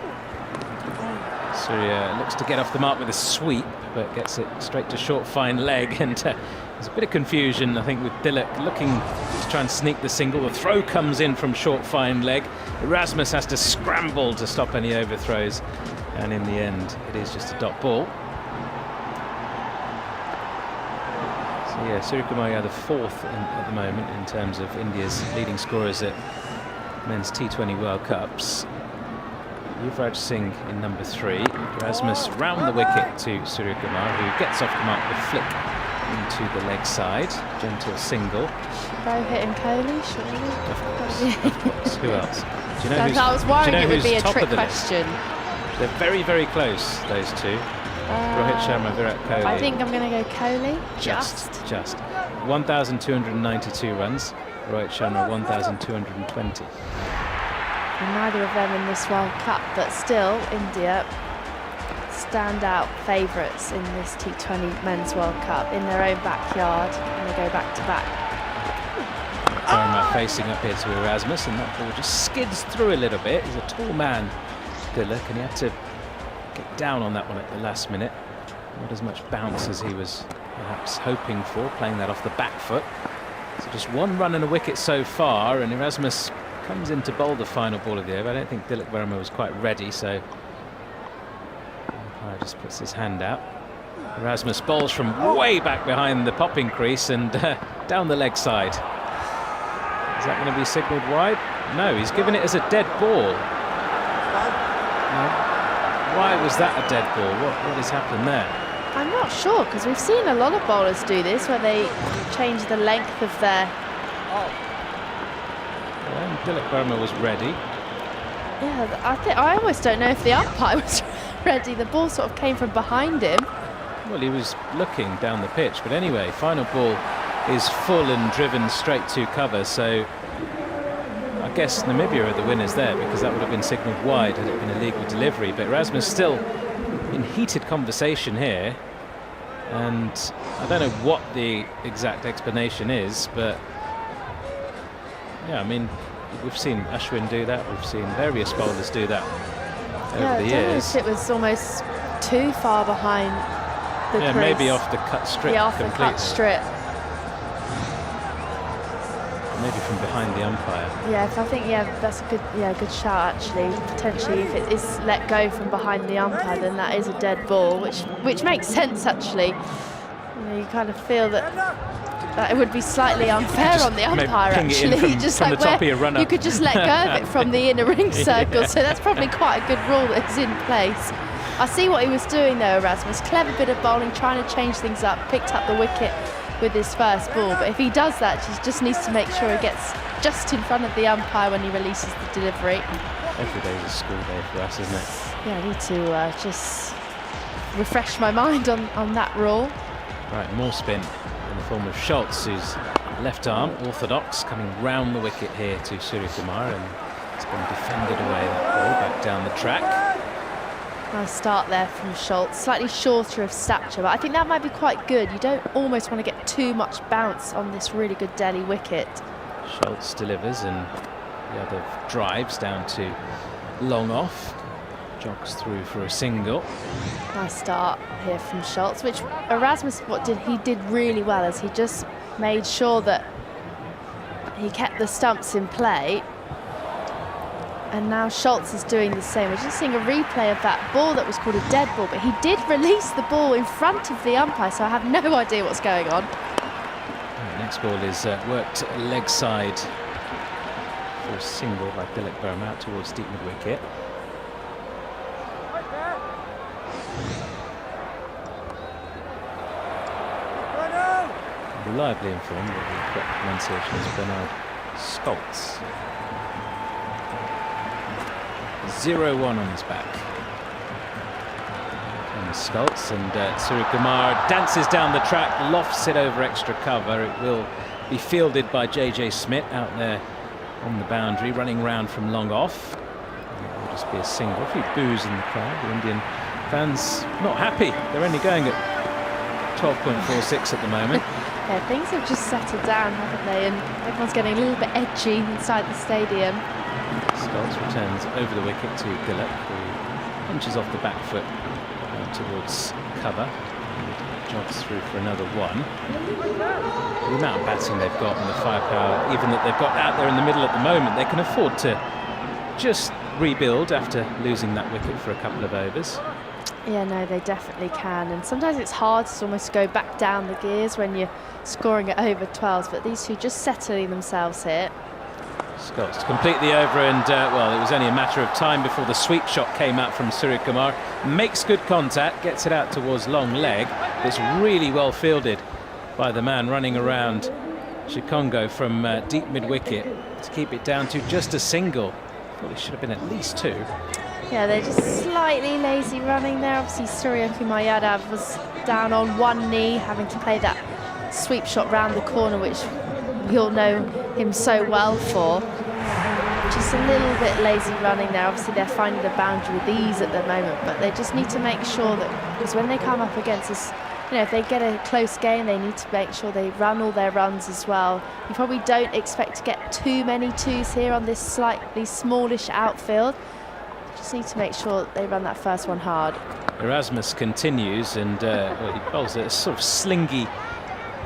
Surya looks to get off the mark with a sweep, but gets it straight to short fine leg, and there's a bit of confusion, I think, with Dilek looking to try and sneak the single. The throw comes in from short fine leg. Erasmus has to scramble to stop any overthrows, and in the end it is just a dot ball. So yeah, Suryakumar, the fourth at the moment in terms of India's leading scorers at Men's T20 World Cups. Yuvraj Singh in number 3. Erasmus round the wicket to Suryakumar, who gets off the mark with a flick into the leg side. Gentle single. Rohit and Kohli, surely? Of course. Who else? Do you know who's, I was worried it would be a top trick of the question. list? They're very, very close, those two. Rohit Sharma, Virat Kohli. I think I'm going to go Kohli. Just. 1,292 runs. Rohit Sharma, 1,220. And neither of them in this World Cup, but still India standout favourites in this T20 Men's World Cup in their own backyard, and they go back to back. Sharma facing up here to Erasmus, and that ball just skids through a little bit. He's a tall man, Dilek, and he had to get down on that one at the last minute. Not as much bounce as he was perhaps hoping for, playing that off the back foot. So just one run and a wicket so far, and Erasmus comes in to bowl the final ball of the over. I don't think Dilek Verma was quite ready, so umpire just puts his hand out. Erasmus bowls from way back behind the popping crease and down the leg side. Is that going to be signalled wide? No, he's given it as a dead ball. No. Why was that a dead ball? What has happened there? I'm not sure, because we've seen a lot of bowlers do this, where they change the length of their... Well, Dilek Verma was ready. Yeah, I almost don't know if the umpire was ready. The ball sort of came from behind him. Well, he was looking down the pitch, but anyway, final ball is full and driven straight to cover, so I guess Namibia are the winners there, because that would have been signalled wide had it been a legal delivery. But Erasmus still in heated conversation here, and I don't know what the exact explanation is, but yeah, I mean, we've seen Ashwin do that, we've seen various bowlers do that over the years. It was almost too far behind the crease. Maybe off the cut strip. Yeah, off the cut strip. Maybe from behind the umpire. Yeah, I think that's a good shout actually. Potentially, if it is let go from behind the umpire, then that is a dead ball, which makes sense actually. You kind of feel that it would be slightly unfair on the umpire actually. Just like where you could just let go of it from the inner ring circle. So that's probably quite a good rule that's in place. I see what he was doing though, Erasmus. Clever bit of bowling, trying to change things up, picked up the wicket with his first ball, but if he does that, he just needs to make sure he gets just in front of the umpire when he releases the delivery. Every day is a school day for us, isn't it? Yeah, I need to just refresh my mind on that rule. Right, more spin in the form of Schultz, whose left arm, orthodox, coming round the wicket here to Suryakumar, and it's been defended away, that ball, back down the track. Nice start there from Schultz, slightly shorter of stature, but I think that might be quite good. You don't almost want to get too much bounce on this really good Delhi wicket. Schultz delivers, and Yadav drives down to long off, jogs through for a single. Nice start here from Schultz, which Erasmus did really well, as he just made sure that he kept the stumps in play. And now Schultz is doing the same. We're just seeing a replay of that ball that was called a dead ball, but he did release the ball in front of the umpire, so I have no idea what's going on. Right, next ball is worked leg side for a single by Dilek Burma out towards deep mid-wicket. Reliably informed that the correct pronunciation is Bernard Scholz. 0-1 on his back. And Scholz, and Suryakumar dances down the track, lofts it over extra cover. It will be fielded by JJ Smith out there on the boundary, running round from long off. And it will just be a single. A few boos in the crowd. The Indian fans not happy. They're only going at 12.46 at the moment. Yeah, things have just settled down, haven't they? And everyone's getting a little bit edgy inside the stadium. Scholz returns over the wicket to Dilek, who punches off the back foot towards cover and jogs through for another one. The amount of batting they've got and the firepower, even that they've got out there in the middle at the moment, they can afford to just rebuild after losing that wicket for a couple of overs. Yeah, no, they definitely can. And sometimes it's hard to almost go back down the gears when you're scoring at over 12s, but these two just settling themselves here. Scholz to complete the over, and well, it was only a matter of time before the sweep shot came out from Suryakumar. Makes good contact, gets it out towards long leg. It's really well fielded by the man running around Chikongo from deep mid-wicket to keep it down to just a single. Thought it should have been at least two. Yeah, they're just slightly lazy running there. Obviously, Suryakumar Yadav was down on one knee, having to play that sweep shot round the corner, which we all know him so well for. Just a little bit lazy running there. Obviously, they're finding the boundary with ease at the moment, but they just need to make sure that, because when they come up against this, you know, if they get a close game, they need to make sure they run all their runs as well. You probably don't expect to get too many twos here on this slightly smallish outfield. Just need to make sure they run that first one hard. Erasmus continues, and well, he bowls a sort of slingy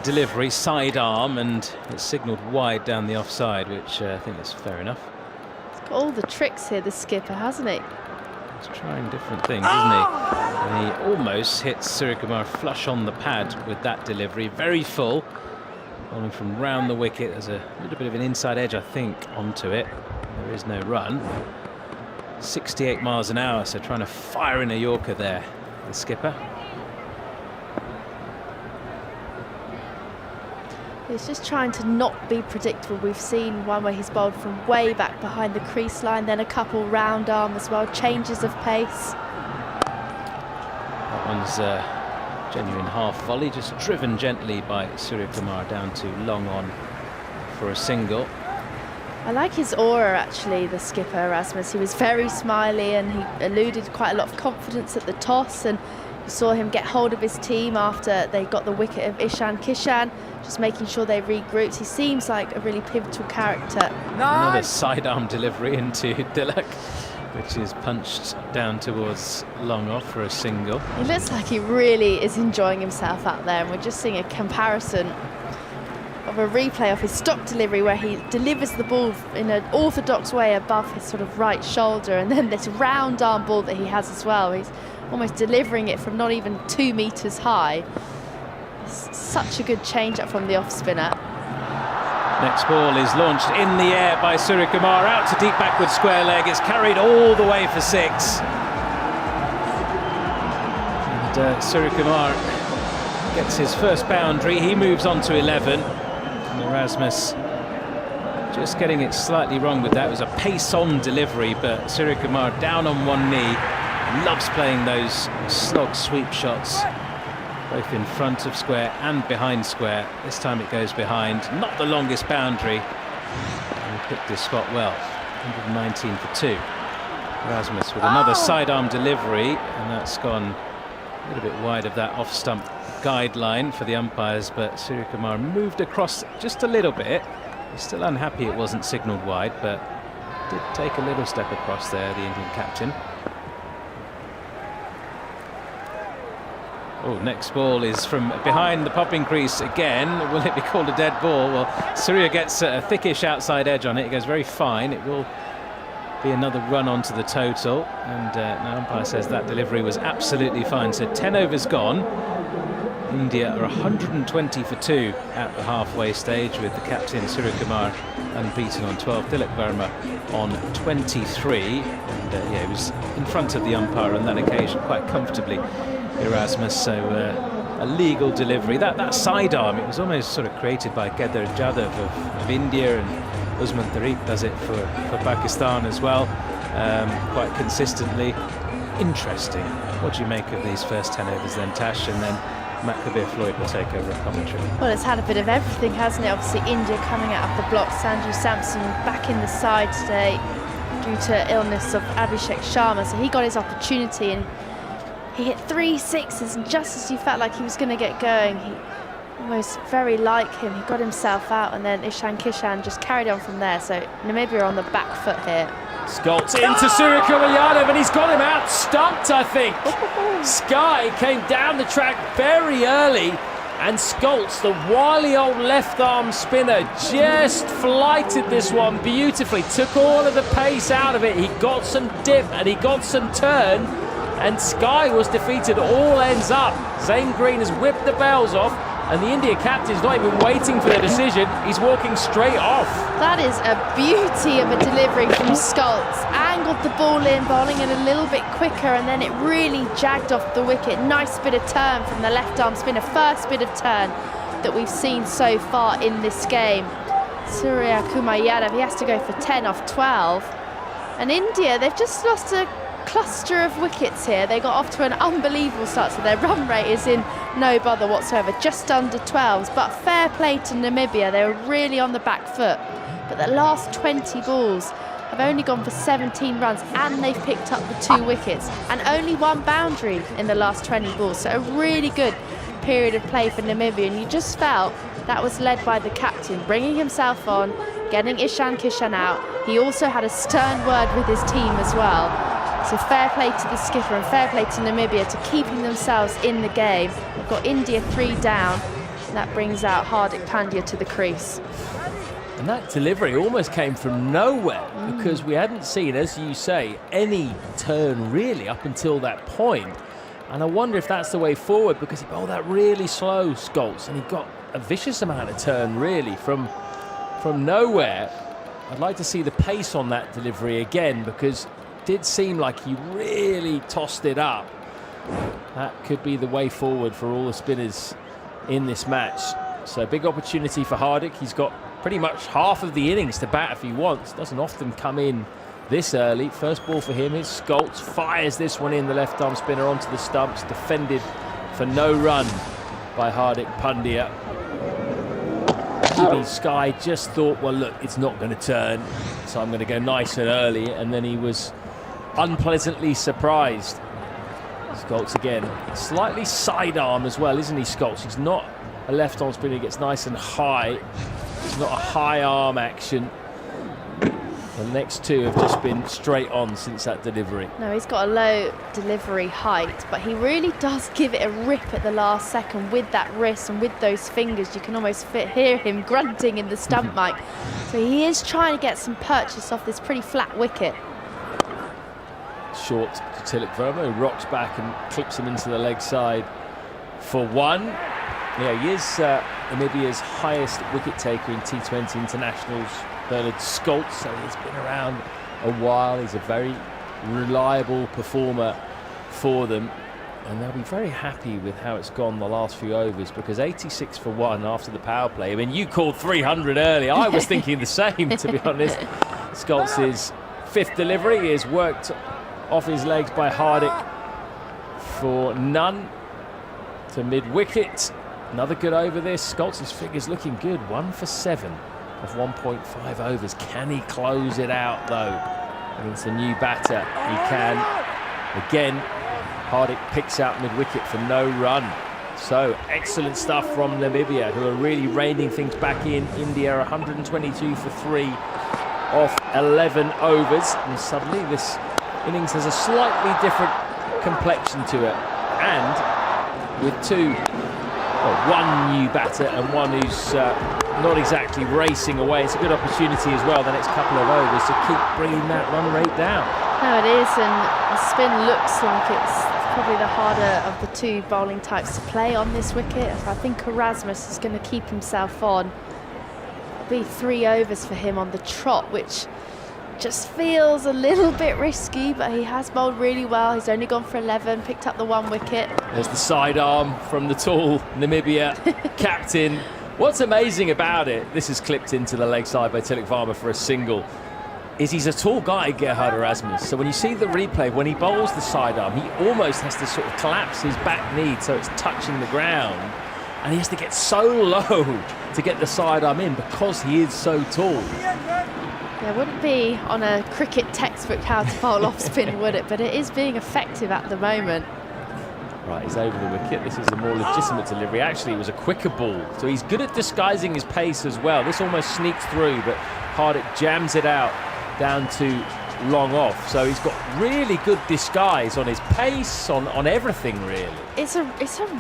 delivery, side arm, and it's signalled wide down the offside, which I think is fair enough. He's got all the tricks here, the skipper, hasn't he? He's trying different things, isn't he? And he almost hits Suryakumar flush on the pad with that delivery. Very full, bowling from round the wicket. There's a little bit of an inside edge, I think, onto it. There is no run. 68 miles an hour, so trying to fire in a Yorker there, the skipper. He's just trying to not be predictable. We've seen one where he's bowled from way back behind the crease line, then a couple round arm as well, changes of pace. That one's a genuine half volley, just driven gently by Suryakumar down to long on for a single. I like his aura, actually, the skipper, Erasmus. He was very smiley and he eluded quite a lot of confidence at the toss, and you saw him get hold of his team after they got the wicket of Ishan Kishan, just making sure they regrouped. He seems like a really pivotal character. Another sidearm delivery into Dilek, which is punched down towards long off for a single. He looks like he really is enjoying himself out there, and we're just seeing a comparison of a replay of his stop delivery where he delivers the ball in an orthodox way above his sort of right shoulder, and then this round arm ball that he has as well. He's almost delivering it from not even 2 meters high. It's such a good change up from the off spinner. Next ball is launched in the air by Suryakumar out to deep backward square leg. It's carried all the way for 6. And Suryakumar gets his first boundary. He moves on to 11. And Erasmus just getting it slightly wrong with that. It was a pace-on delivery, but Suryakumar down on one knee. Loves playing those slog sweep shots, both in front of square and behind square. This time it goes behind. Not the longest boundary. And he picked his spot well. 119 for 2. Erasmus with another sidearm delivery, and that's gone a little bit wide of that off-stump guideline for the umpires, but Suryakumar moved across just a little bit. He's still unhappy it wasn't signalled wide, but did take a little step across there, the Indian captain. Oh, next ball is from behind the popping crease again. Will it be called a dead ball? Well, Surya gets a thickish outside edge on it. It goes very fine. It will be another run onto the total, and now umpire says that delivery was absolutely fine. So 10 overs gone. India are 120 for 2 at the halfway stage, with the captain Suryakumar unbeaten on 12, Tilak Verma on 23. And yeah, he was in front of the umpire on that occasion quite comfortably, Erasmus. So a legal delivery. That sidearm, it was almost sort of created by Yadav of India, and Usman Tariq does it for Pakistan as well, quite consistently. Interesting. What do you make of these first 10 overs then, Tash? And then Matt Floyd will take over a commentary. Well, it's had a bit of everything, hasn't it? Obviously, India coming out of the block. Sanju Samson back in the side today due to illness of Abhishek Sharma. So he got his opportunity and he hit 3 sixes. And just as you felt like he was going to get going, he almost very like him. He got himself out, and then Ishan Kishan just carried on from there. So Namibia on the back foot here. Skolts into Suryakumar Yadav, and he's got him out stumped, I think. Sky came down the track very early, and Skolts, the wily old left-arm spinner, just flighted this one beautifully. Took all of the pace out of it. He got some dip and he got some turn, and Sky was defeated all ends up. Zane Green has whipped the bells off, and the India captain's not even waiting for the decision. He's walking straight off. That is a beauty of a delivery from Skolts. Angled the ball in, bowling it a little bit quicker, and then it really jagged off the wicket. Nice bit of turn from the left-arm spinner. First bit of turn that we've seen so far in this game. Suryakumar Yadav, he has to go for 10 off 12. And India, they've just lost a cluster of wickets here. They got off to an unbelievable start, so their run rate is in no bother whatsoever, just under 12s. But fair play to Namibia, they were really on the back foot. But the last 20 balls have only gone for 17 runs, and they've picked up the 2 wickets and only 1 boundary in the last 20 balls. So a really good period of play for Namibia, and you just felt that was led by the captain, bringing himself on, getting Ishan Kishan out. He also had a stern word with his team as well. So fair play to the skipper and fair play to Namibia to keeping themselves in the game. They've got India 3 down, and that brings out Hardik Pandya to the crease. And that delivery almost came from nowhere, because we hadn't seen, as you say, any turn really up until that point. And I wonder if that's the way forward, because he bowled that really slow, Skolts, and he got a vicious amount of turn really from nowhere. I'd like to see the pace on that delivery again, because did seem like he really tossed it up. That could be the way forward for all the spinners in this match. So big opportunity for Hardik. He's got pretty much half of the innings to bat if he wants. Doesn't often come in this early. First ball for him is Skolts. Fires this one in, the left arm spinner onto the stumps. Defended for no run by Hardik Pandya. Maybe Sky just thought, well, look, it's not going to turn, so I'm going to go nice and early, and then he was unpleasantly surprised. Skolts again, slightly sidearm as well, isn't he, Skolts? He's not a left-arm spinner, he gets nice and high. It's not a high arm action. The next 2 have just been straight on since that delivery. No, he's got a low delivery height, but he really does give it a rip at the last second with that wrist and with those fingers. You can almost hear him grunting in the stump mic. So he is trying to get some purchase off this pretty flat wicket. Short to Tilak Verma, who rocks back and clips him into the leg side for 1. Yeah, he is Namibia's highest wicket taker in T20 internationals, Bernard Skolts, so he's been around a while. He's a very reliable performer for them, and they'll be very happy with how it's gone the last few overs, because 86 for 1 after the power play. I mean, you called 300 early. I was thinking the same, to be honest. Skolts' 5th delivery is worked off his legs by Hardik for none to mid-wicket. Another good over this. Skolts' figure's looking good. 1 for 7 of 1.5 overs. Can he close it out, though? Against a new batter, he can. Again, Hardik picks out mid-wicket for no run. So, excellent stuff from Namibia, who are really reining things back in. India 122 for 3 off 11 overs. And suddenly this innings has a slightly different complexion to it. And with 1 new batter and 1 who's not exactly racing away, it's a good opportunity as well the next couple of overs to keep bringing that run rate down. No, it is, and the spin looks like it's probably the harder of the two bowling types to play on this wicket. I think Erasmus is going to keep himself on. It'll be 3 overs for him on the trot, which just feels a little bit risky, but he has bowled really well. He's only gone for 11, picked up the 1 wicket. There's the sidearm from the tall Namibia captain. What's amazing about it, this is clipped into the leg side by Tilak Varma for a single, is he's a tall guy, Gerhard Erasmus. So when you see the replay, when he bowls the sidearm, he almost has to sort of collapse his back knee so it's touching the ground. And he has to get so low to get the sidearm in because he is so tall. Yeah, it wouldn't be on a cricket textbook how to bowl off spin, would it? But it is being effective at the moment. Right, he's over the wicket. This is a more legitimate delivery. Actually, it was a quicker ball. So he's good at disguising his pace as well. This almost sneaks through, but Hardik jams it out down to long off. So he's got really good disguise on his pace, on everything, really. It's a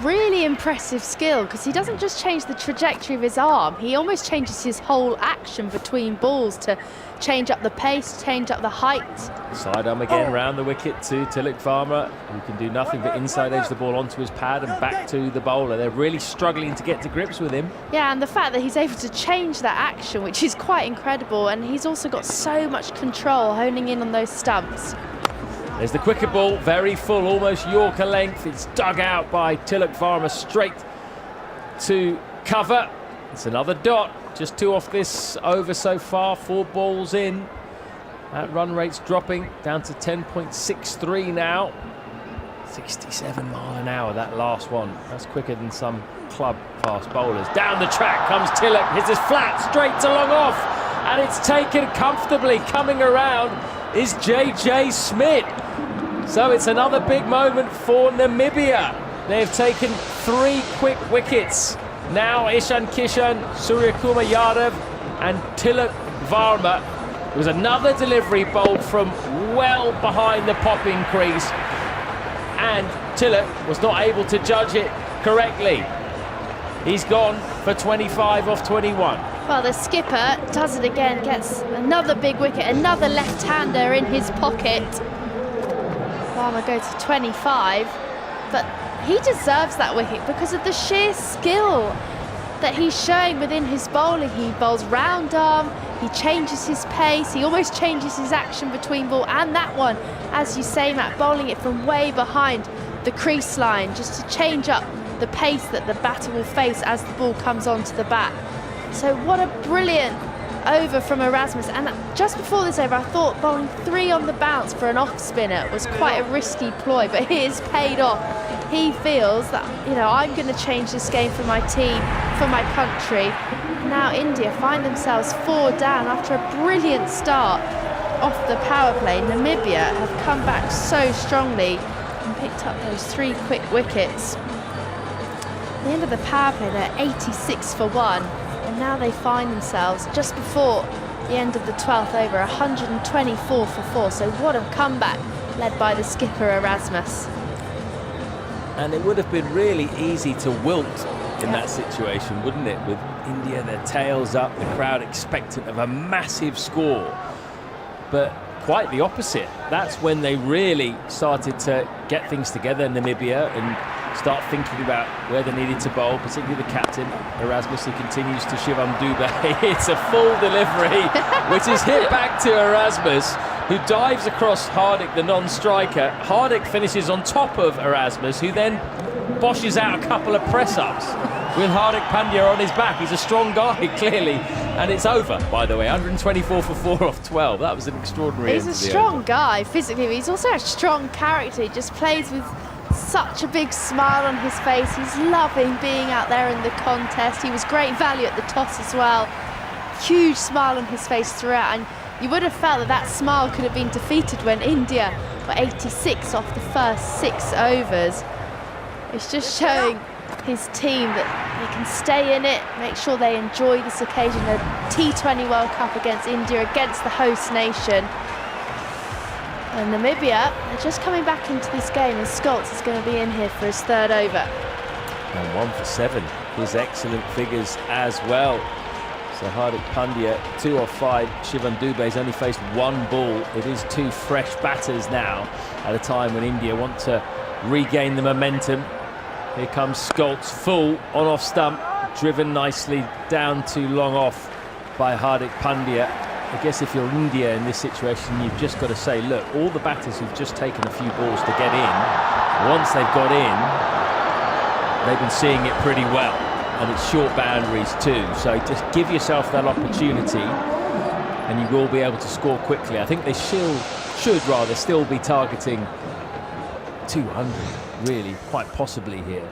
really impressive skill, because he doesn't just change the trajectory of his arm, he almost changes his whole action between balls to change up the pace, change up the height. Sidearm again round the wicket to Tilak Varma, who can do nothing but inside edge the ball onto his pad and back to the bowler. They're really struggling to get to grips with him. Yeah, and the fact that he's able to change that action, which is quite incredible, and he's also got so much control honing in on those stumps. There's the quicker ball, very full, almost Yorker length. It's dug out by Tilak Varma straight to cover. It's another dot, just 2 off this over so far, 4 balls in. That run rate's dropping down to 10.63 now. 67 mile an hour, that last one. That's quicker than some club fast bowlers. Down the track comes Tilak, hits his flat, straight to long off. And it's taken comfortably. Coming around is JJ Smith. So it's another big moment for Namibia. They've taken 3 quick wickets. Now Ishan Kishan, Suryakumar Yadav and Tilak Varma. There was another delivery bowled from well behind the popping crease, and Tilak was not able to judge it correctly. He's gone for 25 off 21. Well, the skipper does it again, gets another big wicket, another left-hander in his pocket. Varma goes to 25, but he deserves that wicket because of the sheer skill that he's showing within his bowling. He bowls round arm, he changes his pace, he almost changes his action between ball, and that one, as you say, Matt, bowling it from way behind the crease line just to change up the pace that the batter will face as the ball comes onto the bat. So what a brilliant over from Erasmus. And just before this over, I thought bowling 3 on the bounce for an off spinner was quite a risky ploy, but it has paid off. He feels that, you know, I'm going to change this game for my team, for my country. Now India find themselves 4 down after a brilliant start off the power play. Namibia have come back so strongly and picked up those 3 quick wickets. At the end of the power play, they're 86 for 1. And now they find themselves, just before the end of the 12th over, 124 for 4. So what a comeback led by the skipper Erasmus. And it would have been really easy to wilt in that situation, wouldn't it? With India, their tails up, the crowd expectant of a massive score. But quite the opposite. That's when they really started to get things together, Namibia, and start thinking about where they needed to bowl, particularly the captain, Erasmus, who continues to Shivam Dube. It's a full delivery, which is hit back to Erasmus, who dives across Hardik, the non-striker. Hardik finishes on top of Erasmus, who then boshes out a couple of press-ups with Hardik Pandya on his back. He's a strong guy, clearly, and it's over, by the way. 124 for 4 off 12. That was an extraordinary He's a strong guy physically, but he's also a strong character. He just plays with such a big smile on his face. He's loving being out there in the contest. He was great value at the toss as well. Huge smile on his face throughout, and you would have felt that that smile could have been defeated when India were 86 off the first 6 overs. It's just showing his team that they can stay in it, make sure they enjoy this occasion, the T20 World Cup against India, against the host nation. And Namibia, they're just coming back into this game, and Scholz is going to be in here for his 3rd over. And 1 for 7. His excellent figures as well. So Hardik Pandya, 2 off 5. Shivam Dube's only faced 1 ball. It is 2 fresh batters now at a time when India want to regain the momentum. Here comes Scholz, full on off stump, driven nicely down to long off by Hardik Pandya. I guess if you're India in this situation, you've just got to say, look, all the batters who've just taken a few balls to get in, once they've got in, they've been seeing it pretty well. And it's short boundaries too. So just give yourself that opportunity and you will be able to score quickly. I think they should rather still be targeting 200, really, quite possibly here.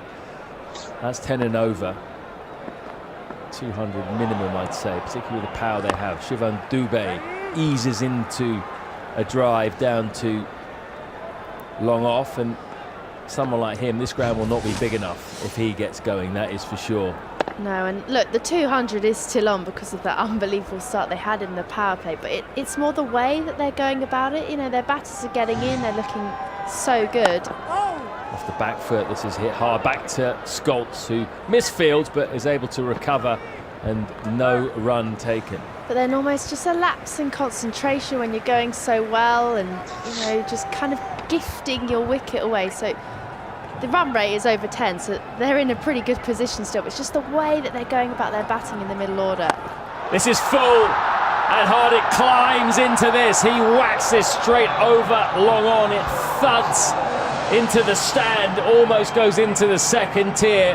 That's 10 and over. 200 minimum, I'd say, particularly with the power they have. Shivam Dube eases into a drive down to long off, and someone like him, this ground will not be big enough if he gets going, that is for sure. No, and look, the 200 is still on because of that unbelievable start they had in the power play, but it's more the way that they're going about it. You know, their batters are getting in, they're looking so good. Off the back foot, this is hit hard back to Scholz, who misfields but is able to recover, and no run taken. But then almost just a lapse in concentration when you're going so well, and you know, just kind of gifting your wicket away. So the run rate is over 10, so they're in a pretty good position still. But it's just the way that they're going about their batting in the middle order. This is full, and Hardik climbs into this. He whacks this straight over long on. It thuds into the stand, almost goes into the second tier,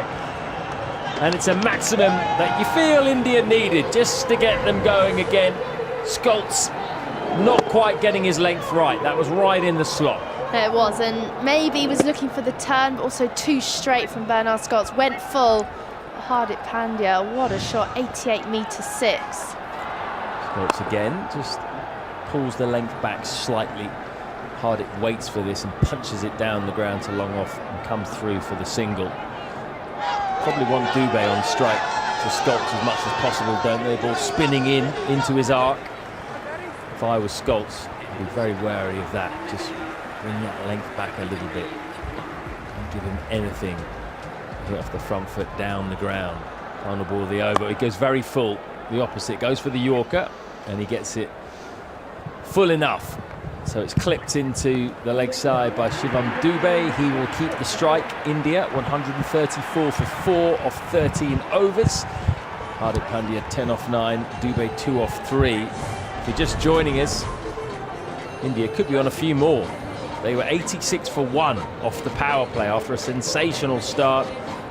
and it's a maximum that you feel India needed just to get them going again. Scholz not quite getting his length right. That was right in the slot. It was, and maybe he was looking for the turn, but also too straight from Bernard Scholz. Went full. Hardik Pandya, what a shot, 88 metres 6. Scholz again just pulls the length back slightly. Hardik waits for this and punches it down the ground to long off and comes through for the single. Probably want Dube on strike to Scholz as much as possible, don't they? Ball spinning into his arc. If I was Scholz, I'd be very wary of that. Just bring that length back a little bit. Don't give him anything. Hit off the front foot down the ground. Final ball of the over. It goes very full. The opposite goes for the Yorker, and he gets it full enough. So it's clipped into the leg side by Shivam Dube. He will keep the strike. India 134 for 4 off 13 overs. Hardik Pandya 10 off 9, Dube 2 off 3. If you're just joining us, India could be on a few more. They were 86 for 1 off the power play after a sensational start.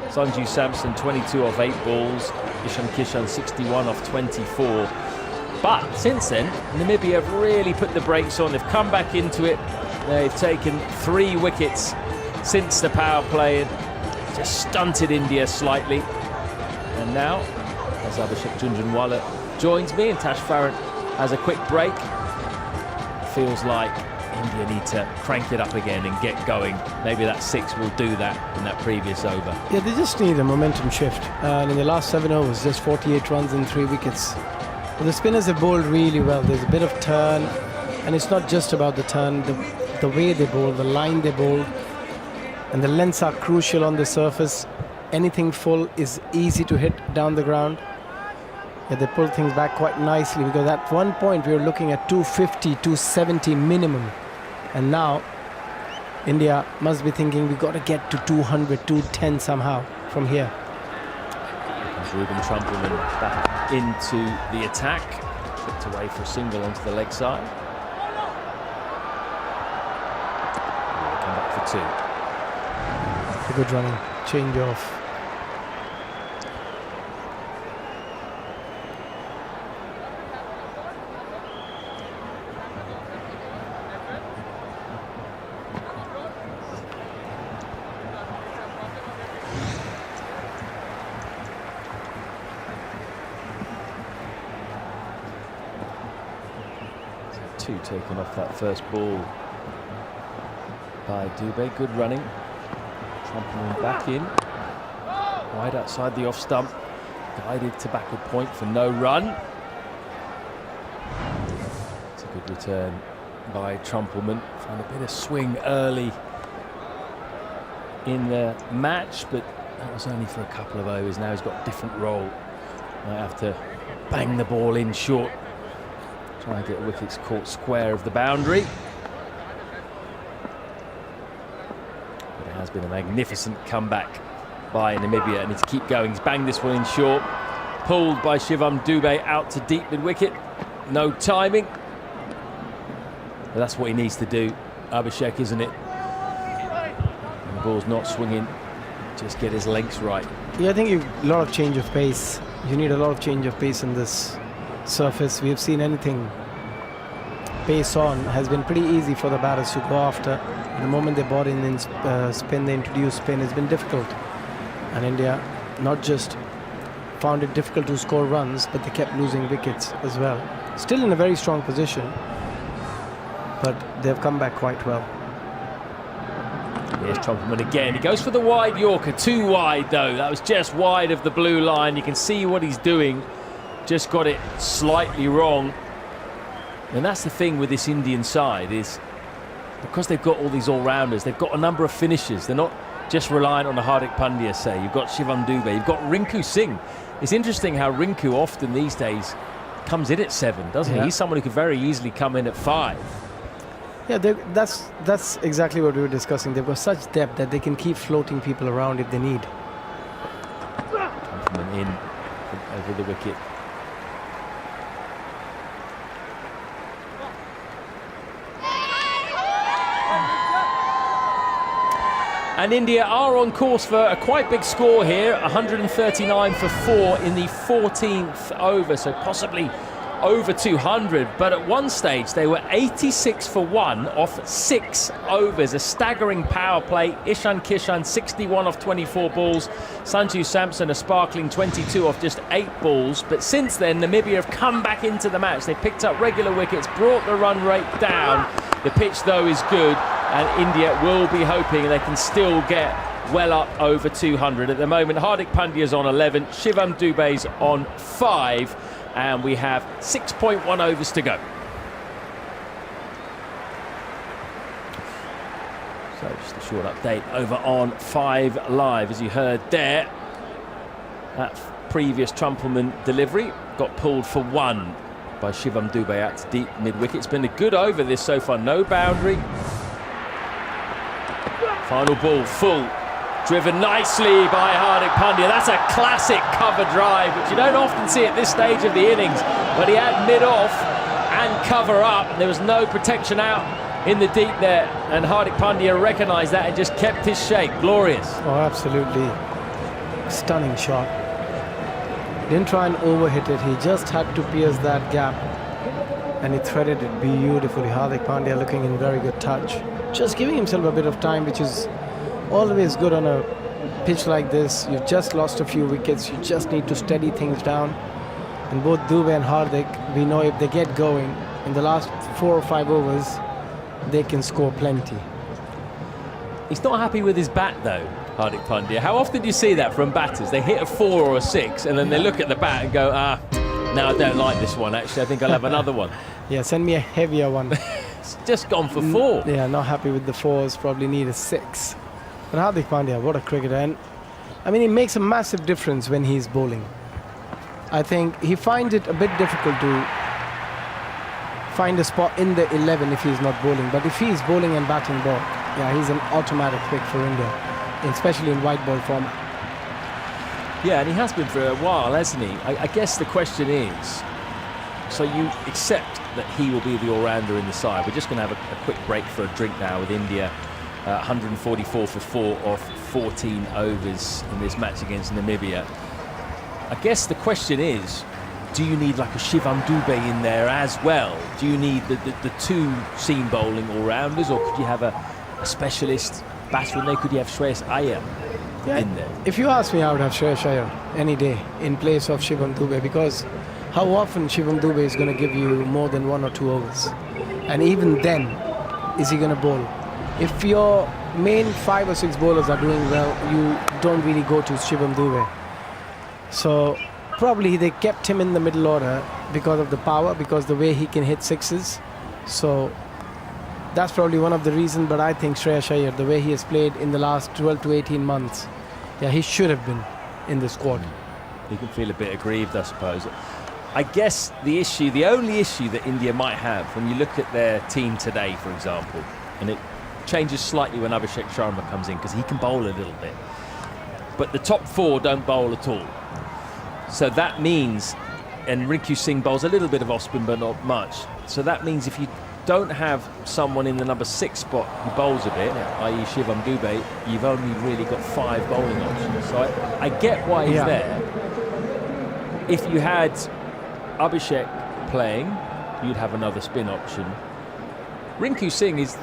Sanju Samson 22 off 8 balls. Ishan Kishan 61 off 24. But since then, Namibia have really put the brakes on. They've come back into it. They've taken 3 wickets since the power play and just stunted India slightly. And now, as Abhishek Junjunwala joins me and Tash Farron has a quick break, feels like India need to crank it up again and get going. Maybe that 6 will do that in that previous over. Yeah, they just need a momentum shift. And in the last 7 overs, just 48 runs and 3 wickets. But the spinners have bowled really well. There's a bit of turn, and it's not just about the turn, the way they bowl, the line they bowl, and the lengths are crucial on the surface. Anything full is easy to hit down the ground. Yeah, they pull things back quite nicely, because at one point we were looking at 250, 270 minimum. And now India must be thinking we've got to get to 200, 210 somehow from here. Ruben Trumpelman back into the attack. Flipped away for a single onto the leg side. We'll come back for 2. A good running, change off. Taken off that first ball by Dube. Good running. Trumpelman back in. Wide outside the off stump. Guided to backward point for no run. It's a good return by Trumpelman. Found a bit of swing early in the match, but that was only for a couple of overs. Now he's got a different role. Might have to bang the ball in short. Try and get wickets caught square of the boundary. But has been a magnificent comeback by Namibia, and need to keep going. He's banged this one in short, pulled by Shivam Dube out to deep mid-wicket. No timing. But that's what he needs to do, Abhishek, isn't it? And the ball's not swinging. Just get his lengths right. Yeah, I think a lot of change of pace. You need a lot of change of pace in this surface. We have seen anything pace on has been pretty easy for the batters to go after. The moment they brought in spin, they introduced spin, it's been difficult. And India not just found it difficult to score runs, but they kept losing wickets as well. Still in a very strong position, but they've come back quite well. Here's Trumpelman again. He goes for the wide Yorker. Too wide, though. That was just wide of the blue line. You can see what he's doing. Just got it slightly wrong. And that's the thing with this Indian side, is because they've got all these all-rounders, they've got a number of finishers. They're not just reliant on the Hardik Pandya, say. You've got Shivam Dube. You've got Rinku Singh. It's interesting how Rinku often these days comes in at 7, doesn't he? He's someone who could very easily come in at 5. Yeah, that's exactly what we were discussing. They've got such depth that they can keep floating people around if they need. Trumpelman in over the wicket. And India are on course for a quite big score here, 139 for 4 in the 14th over, so possibly over 200. But at one stage they were 86 for 1 off 6 overs, a staggering power play. Ishan Kishan 61 off 24 balls, Sanju Samson a sparkling 22 off just 8 balls. But since then Namibia have come back into the match. They picked up regular wickets, brought the run rate down. The pitch though is good, and India will be hoping they can still get well up over 200. At the moment, Hardik Pandya's on 11, Shivam Dube's on 5, and we have 6.1 overs to go. So just a short update over on 5 Live. As you heard there, that previous Trumpelman delivery got pulled for 1 by Shivam Dube out to deep mid-wicket. It's been a good over this so far, no boundary. Final ball full, driven nicely by Hardik Pandya. That's a classic cover drive, which you don't often see at this stage of the innings. But he had mid-off and cover up. There was no protection out in the deep there, and Hardik Pandya recognised that and just kept his shape. Glorious. Oh, absolutely. Stunning shot. Didn't try and overhit it. He just had to pierce that gap, and he threaded it beautifully. Hardik Pandya looking in very good touch. Just giving himself a bit of time, which is always good on a pitch like this. You've just lost a few wickets. You just need to steady things down. And both Dube and Hardik, we know if they get going in the last 4 or 5 overs, they can score plenty. He's not happy with his bat, though, Hardik Pandya. How often do you see that from batters? They hit a 4 or a 6, and then they look at the bat and go, no, I don't like this one, actually. I think I'll have another one. Yeah, send me a heavier one. It's just gone for 4. Yeah, not happy with the 4s, probably need a 6. But Hardik Pandya, what a cricketer. And I mean, he makes a massive difference when he's bowling. I think he finds it a bit difficult to find a spot in the 11 if he's not bowling. But if he's bowling and batting ball, yeah, he's an automatic pick for India, especially in white ball format. Yeah, and he has been for a while, hasn't he? I guess the question is, so you accept that he will be the all-rounder in the side. We're just going to have a quick break for a drink now with India. 144 for 4 off 14 overs in this match against Namibia. I guess the question is, do you need like a Shivam Dube in there as well? Do you need the 2 seam bowling all-rounders, or could you have a specialist batsman there? Could you have Shreyas Iyer in there? If you ask me, I would have Shreyas Iyer any day in place of Shivam Dube, because how often Shivam Dube is going to give you more than 1 or 2 overs? And even then, is he going to bowl? If your main 5 or 6 bowlers are doing well, you don't really go to Shivam Dube. So probably they kept him in the middle order because of the power, because the way he can hit 6s. So that's probably one of the reasons. But I think Shreyas Iyer, the way he has played in the last 12 to 18 months, yeah, he should have been in the squad. He can feel a bit aggrieved, I suppose. I guess the only issue that India might have when you look at their team today, for example, and changes slightly when Abhishek Sharma comes in because he can bowl a little bit. But the top 4 don't bowl at all. So that means, and Rinku Singh bowls a little bit of off-spin but not much. So that means if you don't have someone in the number 6 spot who bowls a bit, i.e. Shivam Dube, you've only really got 5 bowling options. So I get why he's there. If you had Abhishek playing, you'd have another spin option. Rinku Singh is,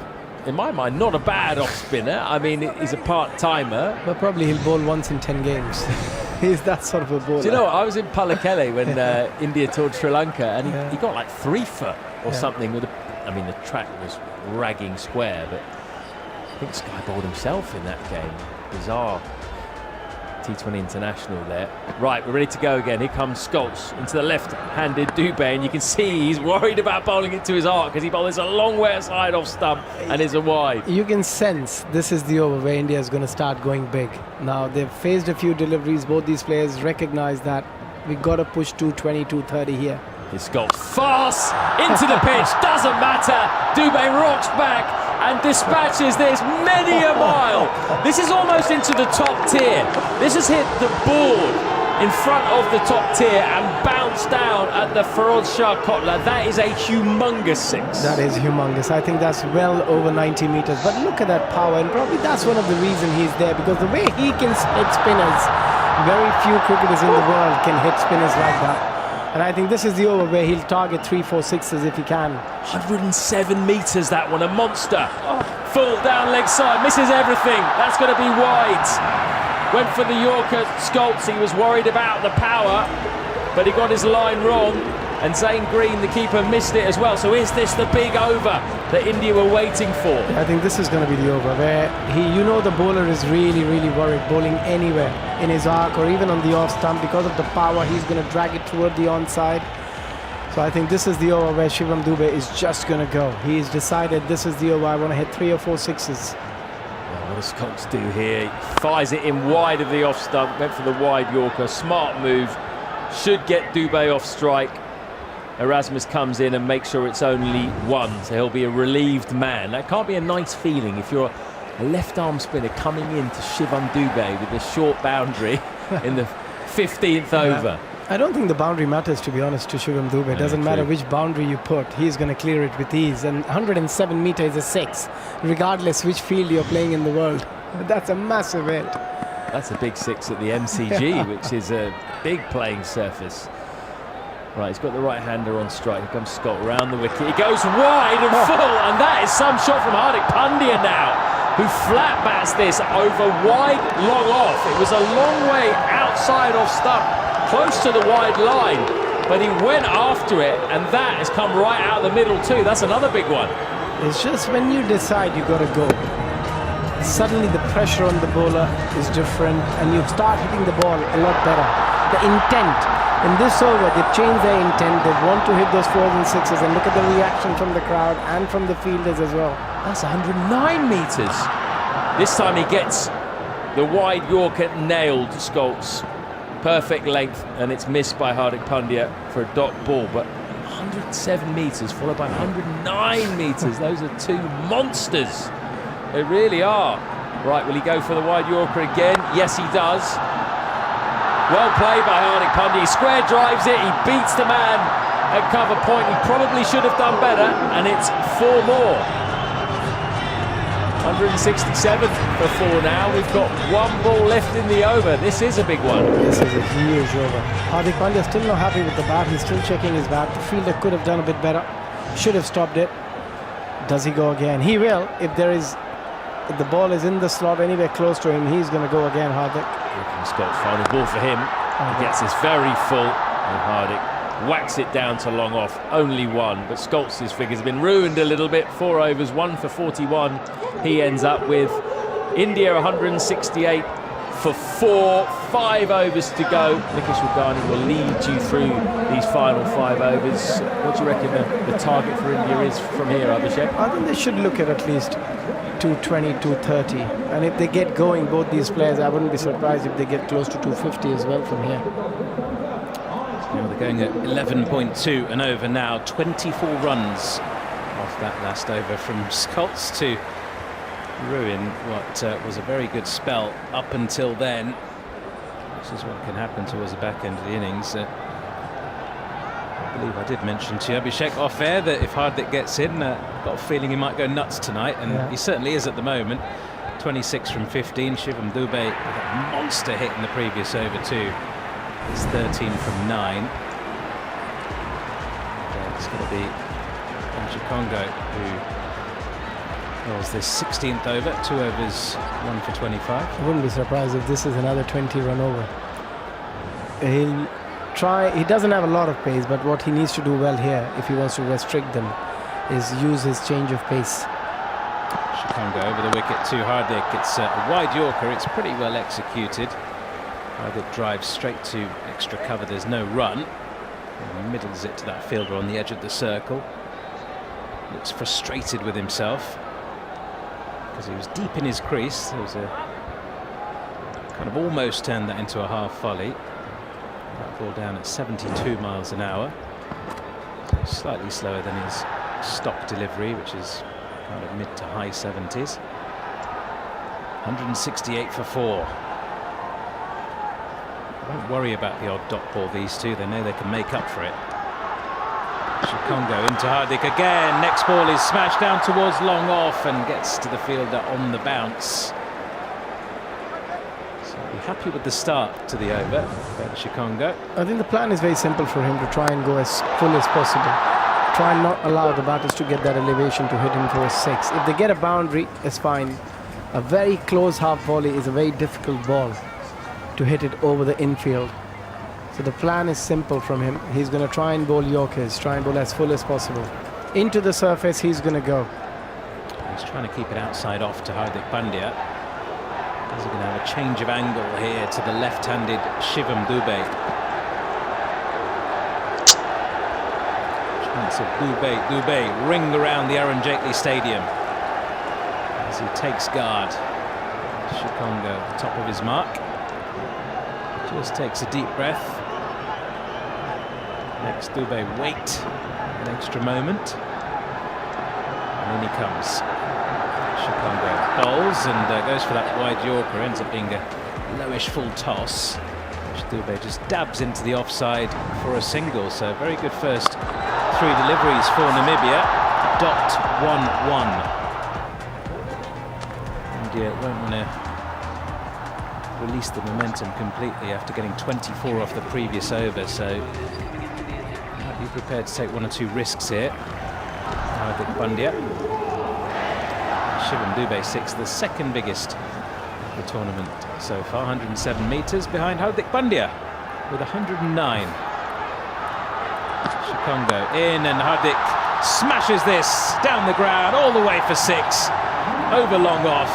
in my mind, not a bad off-spinner. I mean, he's a part-timer. But probably he'll bowl once in 10 games. He's that sort of a bowler. Do you know what? I was in Pallekele when India toured Sri Lanka, and he got like 3 foot or something. With I mean, the track was ragging square, but I think Sky bowled himself in that game. Bizarre. T20 international there. Right, we're ready to go again. Here comes Scholz into the left-handed Dube, and you can see he's worried about bowling it to his arc because he bowls a long way aside off stump and is a wide. You can sense this is the over where India is going to start going big. Now, they've faced a few deliveries. Both these players recognize that we've got to push 220, 230 here. Here's Scholz fast into the pitch. Doesn't matter. Dube rocks back and dispatches this many a mile. This is almost into the top tier. This has hit the board in front of the top tier and bounced down at the Feroz Shah Kotla. That is a humongous 6. That is humongous. I think that's well over 90 meters. But look at that power, and probably that's one of the reasons he's there, because the way he can hit spinners, very few cricketers in the world can hit spinners like that. And I think this is the over where he'll target 3, 4 sixes if he can. 107 metres, that one, a monster. Full down leg side, misses everything. That's going to be wide. Went for the Yorker, Scholz. He was worried about the power, but he got his line wrong. And Zayn Green, the keeper, missed it as well. So is this the big over that India were waiting for? I think this is going to be the over where the bowler is really, really worried bowling anywhere in his arc or even on the off stump. Because of the power, he's going to drag it toward the onside. So I think this is the over where Shivam Dube is just going to go. He's decided this is the over. I want to hit 3 or 4 sixes. Well, what does Scholz do here? He fires it in wide of the off stump. Went for the wide Yorker. Smart move. Should get Dube off strike. Erasmus comes in and makes sure it's only 1, so he'll be a relieved man. That can't be a nice feeling if you're a left-arm spinner coming in to Shivam Dube with a short boundary in the 15th over. I don't think the boundary matters, to be honest, to Shivam Dube. It doesn't matter which boundary you put. He's going to clear it with ease. And 107 meters is a 6, regardless which field you're playing in the world. That's a massive hit. That's a big 6 at the MCG, which is a big playing surface. Right, he's got the right-hander on strike. Here comes Scott around the wicket. He goes wide and full, and that is some shot from Hardik Pandya now, who flat bats this over wide, long off. It was a long way outside off stump, close to the wide line, but he went after it, and that has come right out of the middle too. That's another big one. It's just when you decide you've got to go, suddenly the pressure on the bowler is different, and you start hitting the ball a lot better. The intent. In this over, they've changed their intent. They want to hit those 4s and 6s, and look at the reaction from the crowd and from the fielders as well. That's 109 metres. This time he gets the wide Yorker nailed, Scholz. Perfect length, and it's missed by Hardik Pandya for a dot ball. But 107 metres followed by 109 metres. Those are 2 monsters. They really are. Right, will he go for the wide Yorker again? Yes, he does. Well played by Hardik Pandya. He square drives it. He beats the man at cover point. He probably should have done better, and it's 4 more. 167 for 4 now. We've got 1 ball left in the over. This is a big one. This is a huge over. Hardik Pandya still not happy with the bat. He's still checking his bat. The fielder could have done a bit better. Should have stopped it. Does he go again? He will. If the ball is in the slot anywhere close to him, he's going to go again, Hardik. Here comes Scott's final ball for him. He gets this very full, and Hardik whacks it down to long off. Only 1, but Scholz's figures have been ruined a little bit. 4 overs, 1 for 41. He ends up with India 168 for 4. 5 overs to go. Nikesh Wadhwani will lead you through these final 5 overs. What do you reckon the target for India is from here, Abhishek? I think they should look at least 220, 230. And if they get going, both these players, I wouldn't be surprised if they get close to 250 as well from here. Now they're going at 11.2 and over now. 24 runs off that last over from Scholz to ruin what was a very good spell up until then, which is what can happen towards the back end of the innings. I believe I did mention to you, Abhishek, off air, that if Hardik gets in, got a feeling he might go nuts tonight, and he certainly is at the moment. 26 from 15. Shivam Dube with a monster hit in the previous over too. It's 13 from 9. It's going to be Sanju Samson who was this 16th over, 2 overs, 1 for 25. I wouldn't be surprised if this is another 20 run over. He'll try. He doesn't have a lot of pace, but what he needs to do well here, if he wants to restrict them, is use his change of pace. Chikongo over the wicket to Hardik. It's a wide Yorker. It's pretty well executed. Hardik drives straight to extra cover. There's no run. And middles it to that fielder on the edge of the circle. Looks frustrated with himself because he was deep in his crease. There was a kind of almost turned that into a half volley. That ball down at 72 miles an hour. Slightly slower than his stock delivery, which is kind of mid to high 70s. 168 for 4. Won't worry about the odd dot ball, these two. They know they can make up for it. Chikongo into Hardik again. Next ball is smashed down towards long off and gets to the fielder on the bounce. So be happy with the start to the over by Chikongo. I think the plan is very simple for him, to try and go as full as possible. Try and not allow the batters to get that elevation to hit him for a 6. If they get a boundary, it's fine. A very close half volley is a very difficult ball to hit it over the infield. So the plan is simple from him. He's going to try and bowl Yorkers, try and bowl as full as possible. Into the surface, he's going to go. He's trying to keep it outside off to Hardik Pandya. He's going to have a change of angle here to the left-handed Shivam Dube. Chance of Dube ring around the Arun Jaitley Stadium as he takes guard. Chikongo at the top of his mark. Just takes a deep breath. Next, Dube wait an extra moment. And in he comes. Chikongo bowls and goes for that wide Yorker. Ends up being a lowish full toss, which Dube just dabs into the offside for a single. So very good first 3 deliveries for Namibia. .11. India won't want to release the momentum completely after getting 24 off the previous over, so might be prepared to take 1 or 2 risks here. Hardik Pandya. Shivam Dube 6, the second biggest of the tournament so far, 107 metres behind Hardik Pandya with 109. Chikongo in, and Hardik smashes this down the ground all the way for 6, over long off.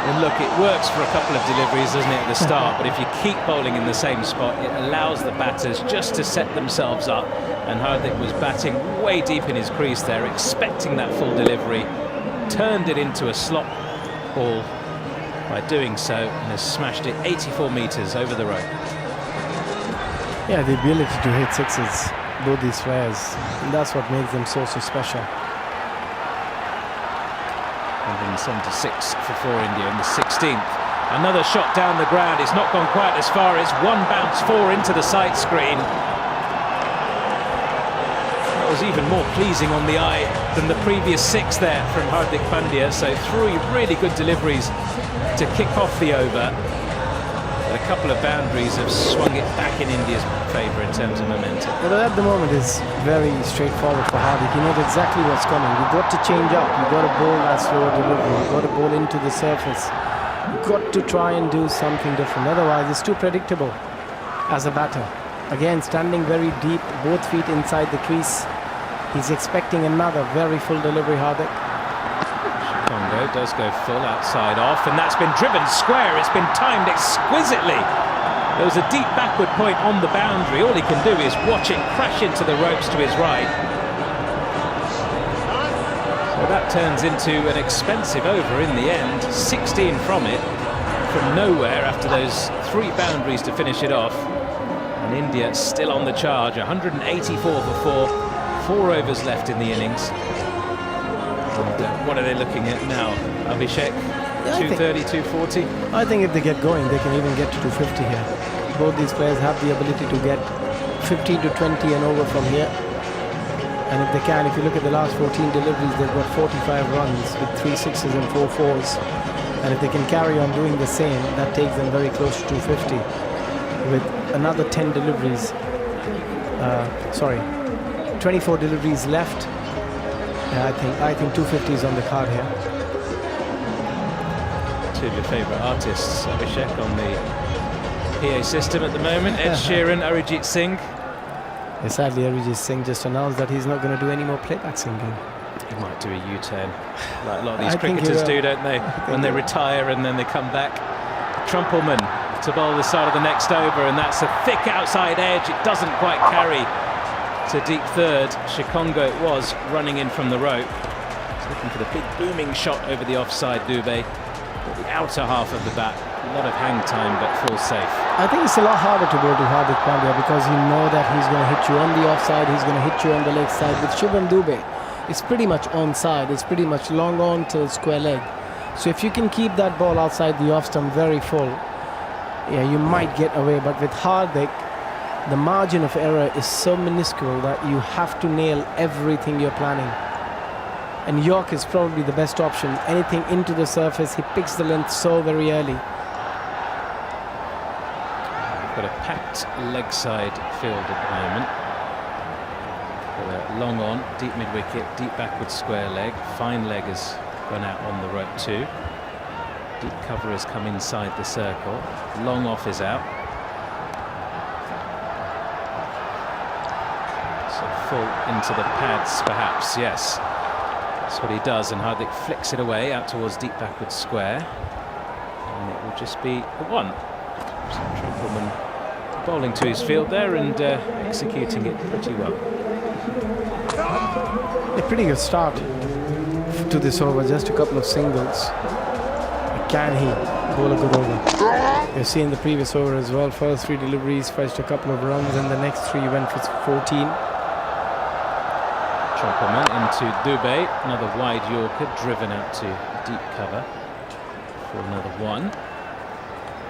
And look, it works for a couple of deliveries, doesn't it, at the start, but if you keep bowling in the same spot, it allows the batters just to set themselves up, and Hardik was batting way deep in his crease there, expecting that full delivery, turned it into a slot ball by doing so, and has smashed it 84 metres over the rope. Yeah, the ability to hit 6s, both these players, and that's what makes them so special. 176 for 4 India in the 16th. Another shot down the ground. It's not gone quite as far. It's 1 bounce 4 into the side screen. That was even more pleasing on the eye than the previous 6 there from Hardik Pandya. So 3 really good deliveries to kick off the over. But a couple of boundaries have swung it back in India's favour in terms of momentum. But at the moment it's very straightforward for Hardik. He knows exactly what's coming. You've got to change up. You've got to bowl that slower delivery. You've got to bowl into the surface. You've got to try and do something different. Otherwise it's too predictable as a batter. Again, standing very deep, both feet inside the crease. He's expecting another very full delivery, Hardik. Chikongo does go full outside off, and that's been driven square. It's been timed exquisitely. There was a deep backward point on the boundary. All he can do is watch it crash into the ropes to his right. So that turns into an expensive over in the end. 16 from it, from nowhere after those 3 boundaries to finish it off. And India still on the charge, 184 for 4. 4 overs left in the innings. And, what are they looking at now? Abhishek, Yeah, 230, 240? I think if they get going, they can even get to 250 here. Both these players have the ability to get 15 to 20 and over from here. And if they can, if you look at the last 14 deliveries, they've got 45 runs with 3 sixes and 4 fours. And if they can carry on doing the same, that takes them very close to 250. With another 10 deliveries, 24 deliveries left. I think 250 is on the card here. Two of your favourite artists, Abhishek, on the PA system at the moment. Ed Sheeran, Arijit Singh. Yeah, sadly, Arijit Singh just announced that he's not going to do any more playback singing. He might do a U-turn, like a lot of these cricketers do, don't they? When they retire and then they come back. Trumpelman to bowl the side of the next over, and that's a thick outside edge. It doesn't quite carry to deep third. Shikongo it was, running in from the rope. He's looking for the big booming shot over the offside, Dube. The outer half of the bat, a lot of hang time, but full safe. I think it's a lot harder to bowl to Hardik Pandya because you know that he's going to hit you on the offside, he's going to hit you on the leg side. With Shivam Dube, it's pretty much onside, it's pretty much long on till square leg. So if you can keep that ball outside the off stump very full, yeah, you might get away. But with Hardik, the margin of error is so minuscule that you have to nail everything you're planning. And York is probably the best option. Anything into the surface, he picks the length so very early. We've got a packed leg side field at the moment. Long on, deep mid-wicket, deep backward square leg. Fine leg has gone out on the rope too. Deep cover has come inside the circle. Long off is out. So full into the pads perhaps, yes. That's what he does, and Hardik flicks it away out towards deep backward square. And it will just be the one. So Trumpelman bowling to his field there and executing it pretty well. A pretty good start to this over, just a couple of singles. Can he bowl a good over? You've seen the previous over as well. First 3 deliveries fetched a couple of runs, and the next 3 went for 14. Trumpelman into Dube, another wide Yorker driven out to deep cover for another one.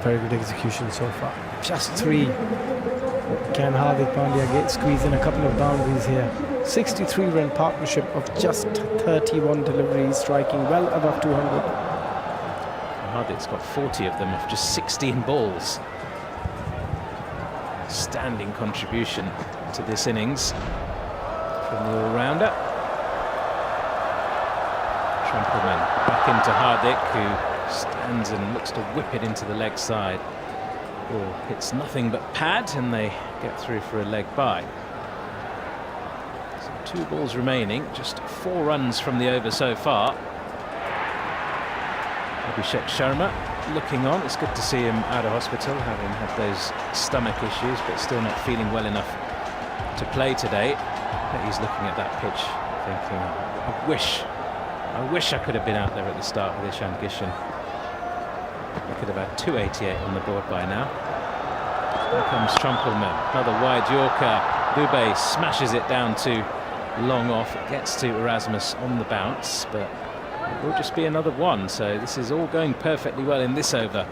Very good execution so far. Just 3. Can Hardik Pandya squeeze in a couple of boundaries here? 63-run partnership of just 31 deliveries, striking well above 200. Hardik's got 40 of them off just 16 balls. Standing contribution to this innings from the all-rounder. Trumpelman back into Hardik, who stands and looks to whip it into the leg side. Ball hits nothing but pad, and they get through for a leg bye. So 2 balls remaining, just 4 runs from the over so far. Abhishek Sharma looking on. It's good to see him out of hospital, having had those stomach issues, but still not feeling well enough to play today. But he's looking at that pitch thinking, I wish I could have been out there at the start with Ishan Kishan. We could have had 288 on the board by now. Here comes Trumpelman, another wide Yorker. Dube smashes it down to long off. It gets to Erasmus on the bounce, but it will just be another one. So this is all going perfectly well in this over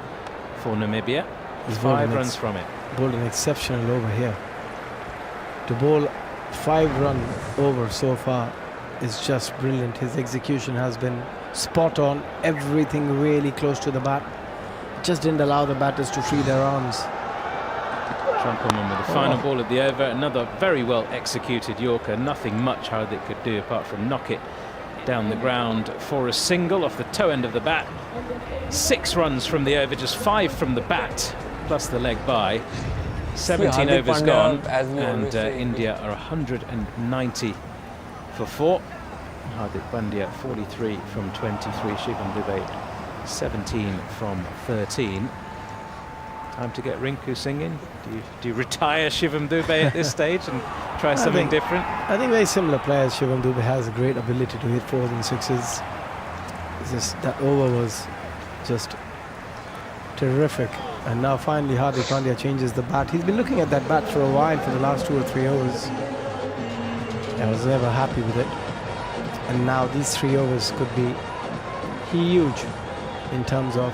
for Namibia. He's 5 runs from it. Bowled an exceptional over here. To bowl 5-run over so far is just brilliant. His execution has been spot on. Everything really close to the bat. Just didn't allow the batters to free their arms. Trumpelman with the final ball of the over. Another very well executed Yorker. Nothing much Hardik could do apart from knock it down the ground for a single off the toe end of the bat. 6 runs from the over, just 5 from the bat, plus the leg bye. 17 overs gone, and India are 190 for 4. Hardik Pandya 43 from 23. Shivam Dube 17 from 13. Time to get Rinku singing. Do you retire Shivam Dube at this stage and try something different? I think very similar players. Shivam Dube has a great ability to hit 4s and 6s. It's just that over was just terrific. And now finally Hardik Pandya changes the bat. He's been looking at that bat for a while, for the last 2 or 3 overs. I was never happy with it. And now these 3 overs could be huge in terms of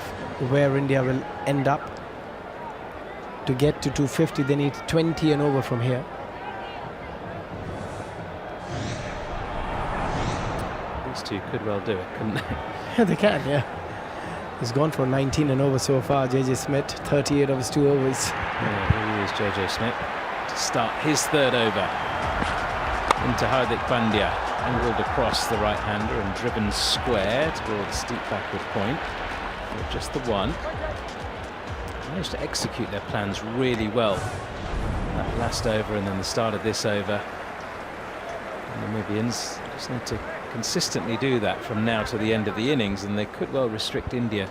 where India will end up. To get to 250, they need 20 and over from here. These two could well do it, couldn't they? Yeah, they can, yeah. He's gone for 19 and over so far. JJ Smith, 38 of his 2 overs. Yeah, here he is, JJ Smith, to start his 3rd over. Into Hardik Pandya, angled across the right-hander and driven square towards steep backward point. With just the one. Managed to execute their plans really well. That last over and then the start of this over. The Namibians just need to consistently do that from now to the end of the innings, and they could well restrict India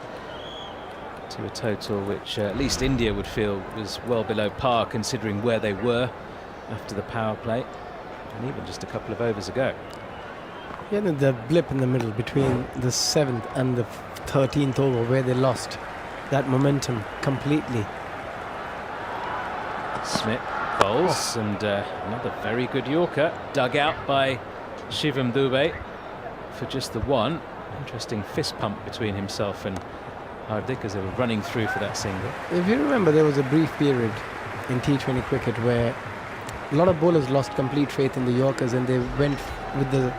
to a total which at least India would feel was well below par, considering where they were after the power play and even just a couple of overs ago. Yeah, the blip in the middle between the 7th and the 13th over, where they lost that momentum completely. Smith bowls and another very good Yorker, dug out by Shivam Dube for just the one. Interesting fist pump between himself and Hardik as they were running through for that single. If you remember, there was a brief period in T20 cricket where a lot of bowlers lost complete faith in the Yorkers, and they went with the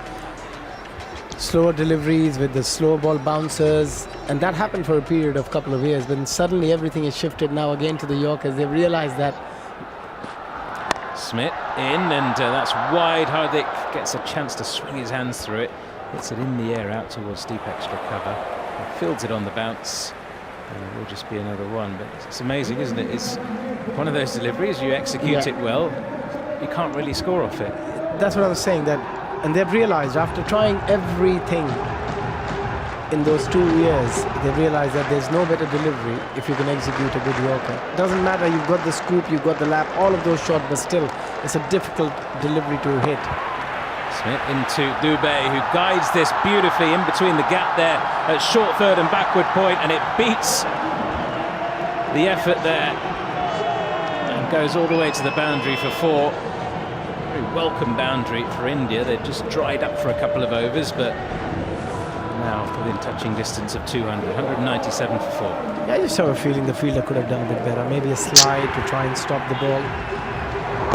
slower deliveries, with the slow ball bouncers, and that happened for a period of couple of years. But suddenly everything has shifted now again to the Yorkers. They've realized that. Smith in, and that's wide. Hardik gets a chance to swing his hands through it. Hits it in the air out towards deep extra cover. And fields it on the bounce. And it will just be another one. But it's amazing, isn't it? It's one of those deliveries, you execute it well, you can't really score off it. That's what I was saying, that, and they've realized after trying everything in those 2 years, they realized that there's no better delivery if you can execute a good Yorker. Doesn't matter, you've got the scoop, you've got the lap, all of those shots, but still, it's a difficult delivery to hit. Smith into Dube, who guides this beautifully in between the gap there at short 3rd and backward point, and it beats the effort there and goes all the way to the boundary for 4. Very welcome boundary for India. They'd just dried up for a couple of overs, but now within touching distance of 200, 197 for 4. Yeah, I just have a feeling the fielder could have done a bit better. Maybe a slide to try and stop the ball.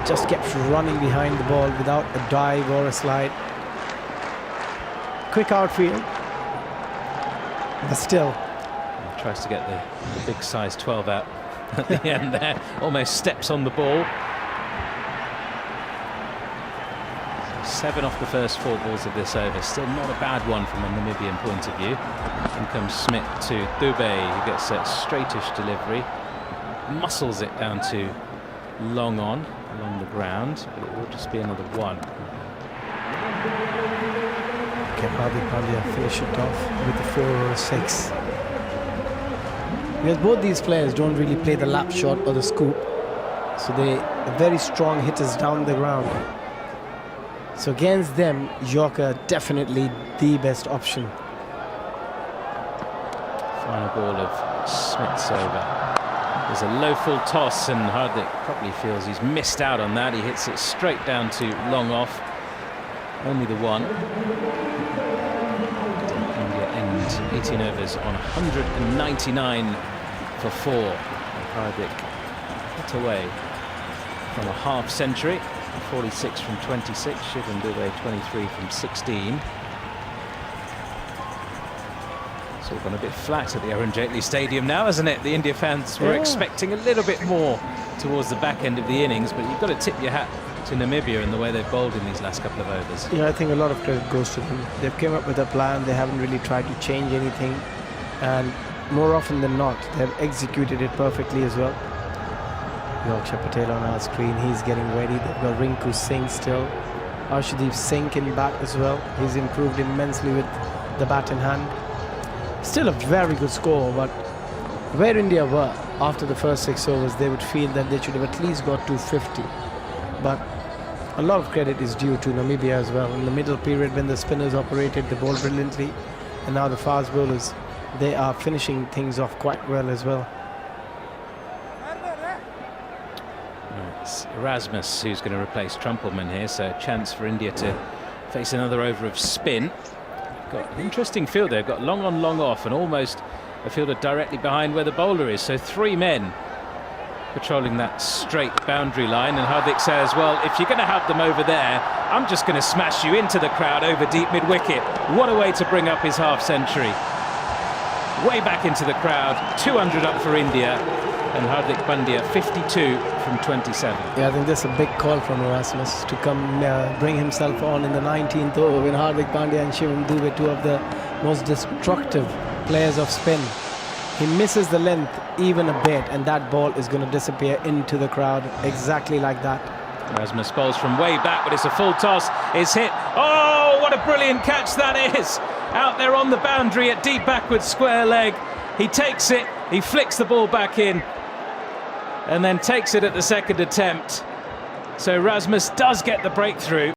Just kept running behind the ball without a dive or a slide. Quick outfield, but still. He tries to get the big size 12 out at the end there. Almost steps on the ball. 7 off the first 4 balls of this over. Still not a bad one from a Namibian point of view. In comes Smith to Dube, who gets a straightish delivery. Muscles it down to long on along the ground, but it will just be another one. Can Hardik Pandya finish it off with the 4 or a 6? Because both these players don't really play the lap shot or the scoop, so they are very strong hitters down the ground. So against them, Yorker definitely the best option. Final ball of Smith's over. There's a low full toss, and Hardik probably feels he's missed out on that. He hits it straight down to long off. Only the one. India end 18 overs on 199 for 4. Hardik put away from a half century. 46 from 26, Shivam Dube 23 from 16. It's all gone a bit flat at the Arun Jaitley Stadium now, hasn't it? The India fans were expecting a little bit more towards the back end of the innings, but you've got to tip your hat to Namibia in the way they've bowled in these last couple of overs. Yeah, I think a lot of credit goes to them. They've come up with a plan, they haven't really tried to change anything, and more often than not, they've executed it perfectly as well. Yorkshire Patel on our screen, he's getting ready. They've got Rinku Singh still. Arshdeep Singh in bat as well. He's improved immensely with the bat in hand. Still a very good score, but where India were after the first 6 overs, they would feel that they should have at least got 250. But a lot of credit is due to Namibia as well. In the middle period, when the spinners operated the ball brilliantly, and now the fast bowlers, they are finishing things off quite well as well. It's Erasmus who's going to replace Trumpelman here, so a chance for India to face another over of spin. Got an interesting field there. Got long on, long off, and almost a fielder directly behind where the bowler is. So 3 men patrolling that straight boundary line. And Hardik says, well, if you're going to have them over there, I'm just going to smash you into the crowd over deep mid-wicket. What a way to bring up his half-century. Way back into the crowd, 200 up for India, and Hardik Pandya 52 from 27. Yeah, I think this is a big call from Erasmus to come bring himself on in the 19th over when Hardik Pandya and Shivam Dube, 2 of the most destructive players of spin. He misses the length even a bit, and that ball is going to disappear into the crowd exactly like that. Erasmus bowls from way back, but it's a full toss. It's hit. Oh, what a brilliant catch that is! Out there on the boundary at deep backwards square leg. He takes it, he flicks the ball back in, and then takes it at the second attempt. So Erasmus does get the breakthrough.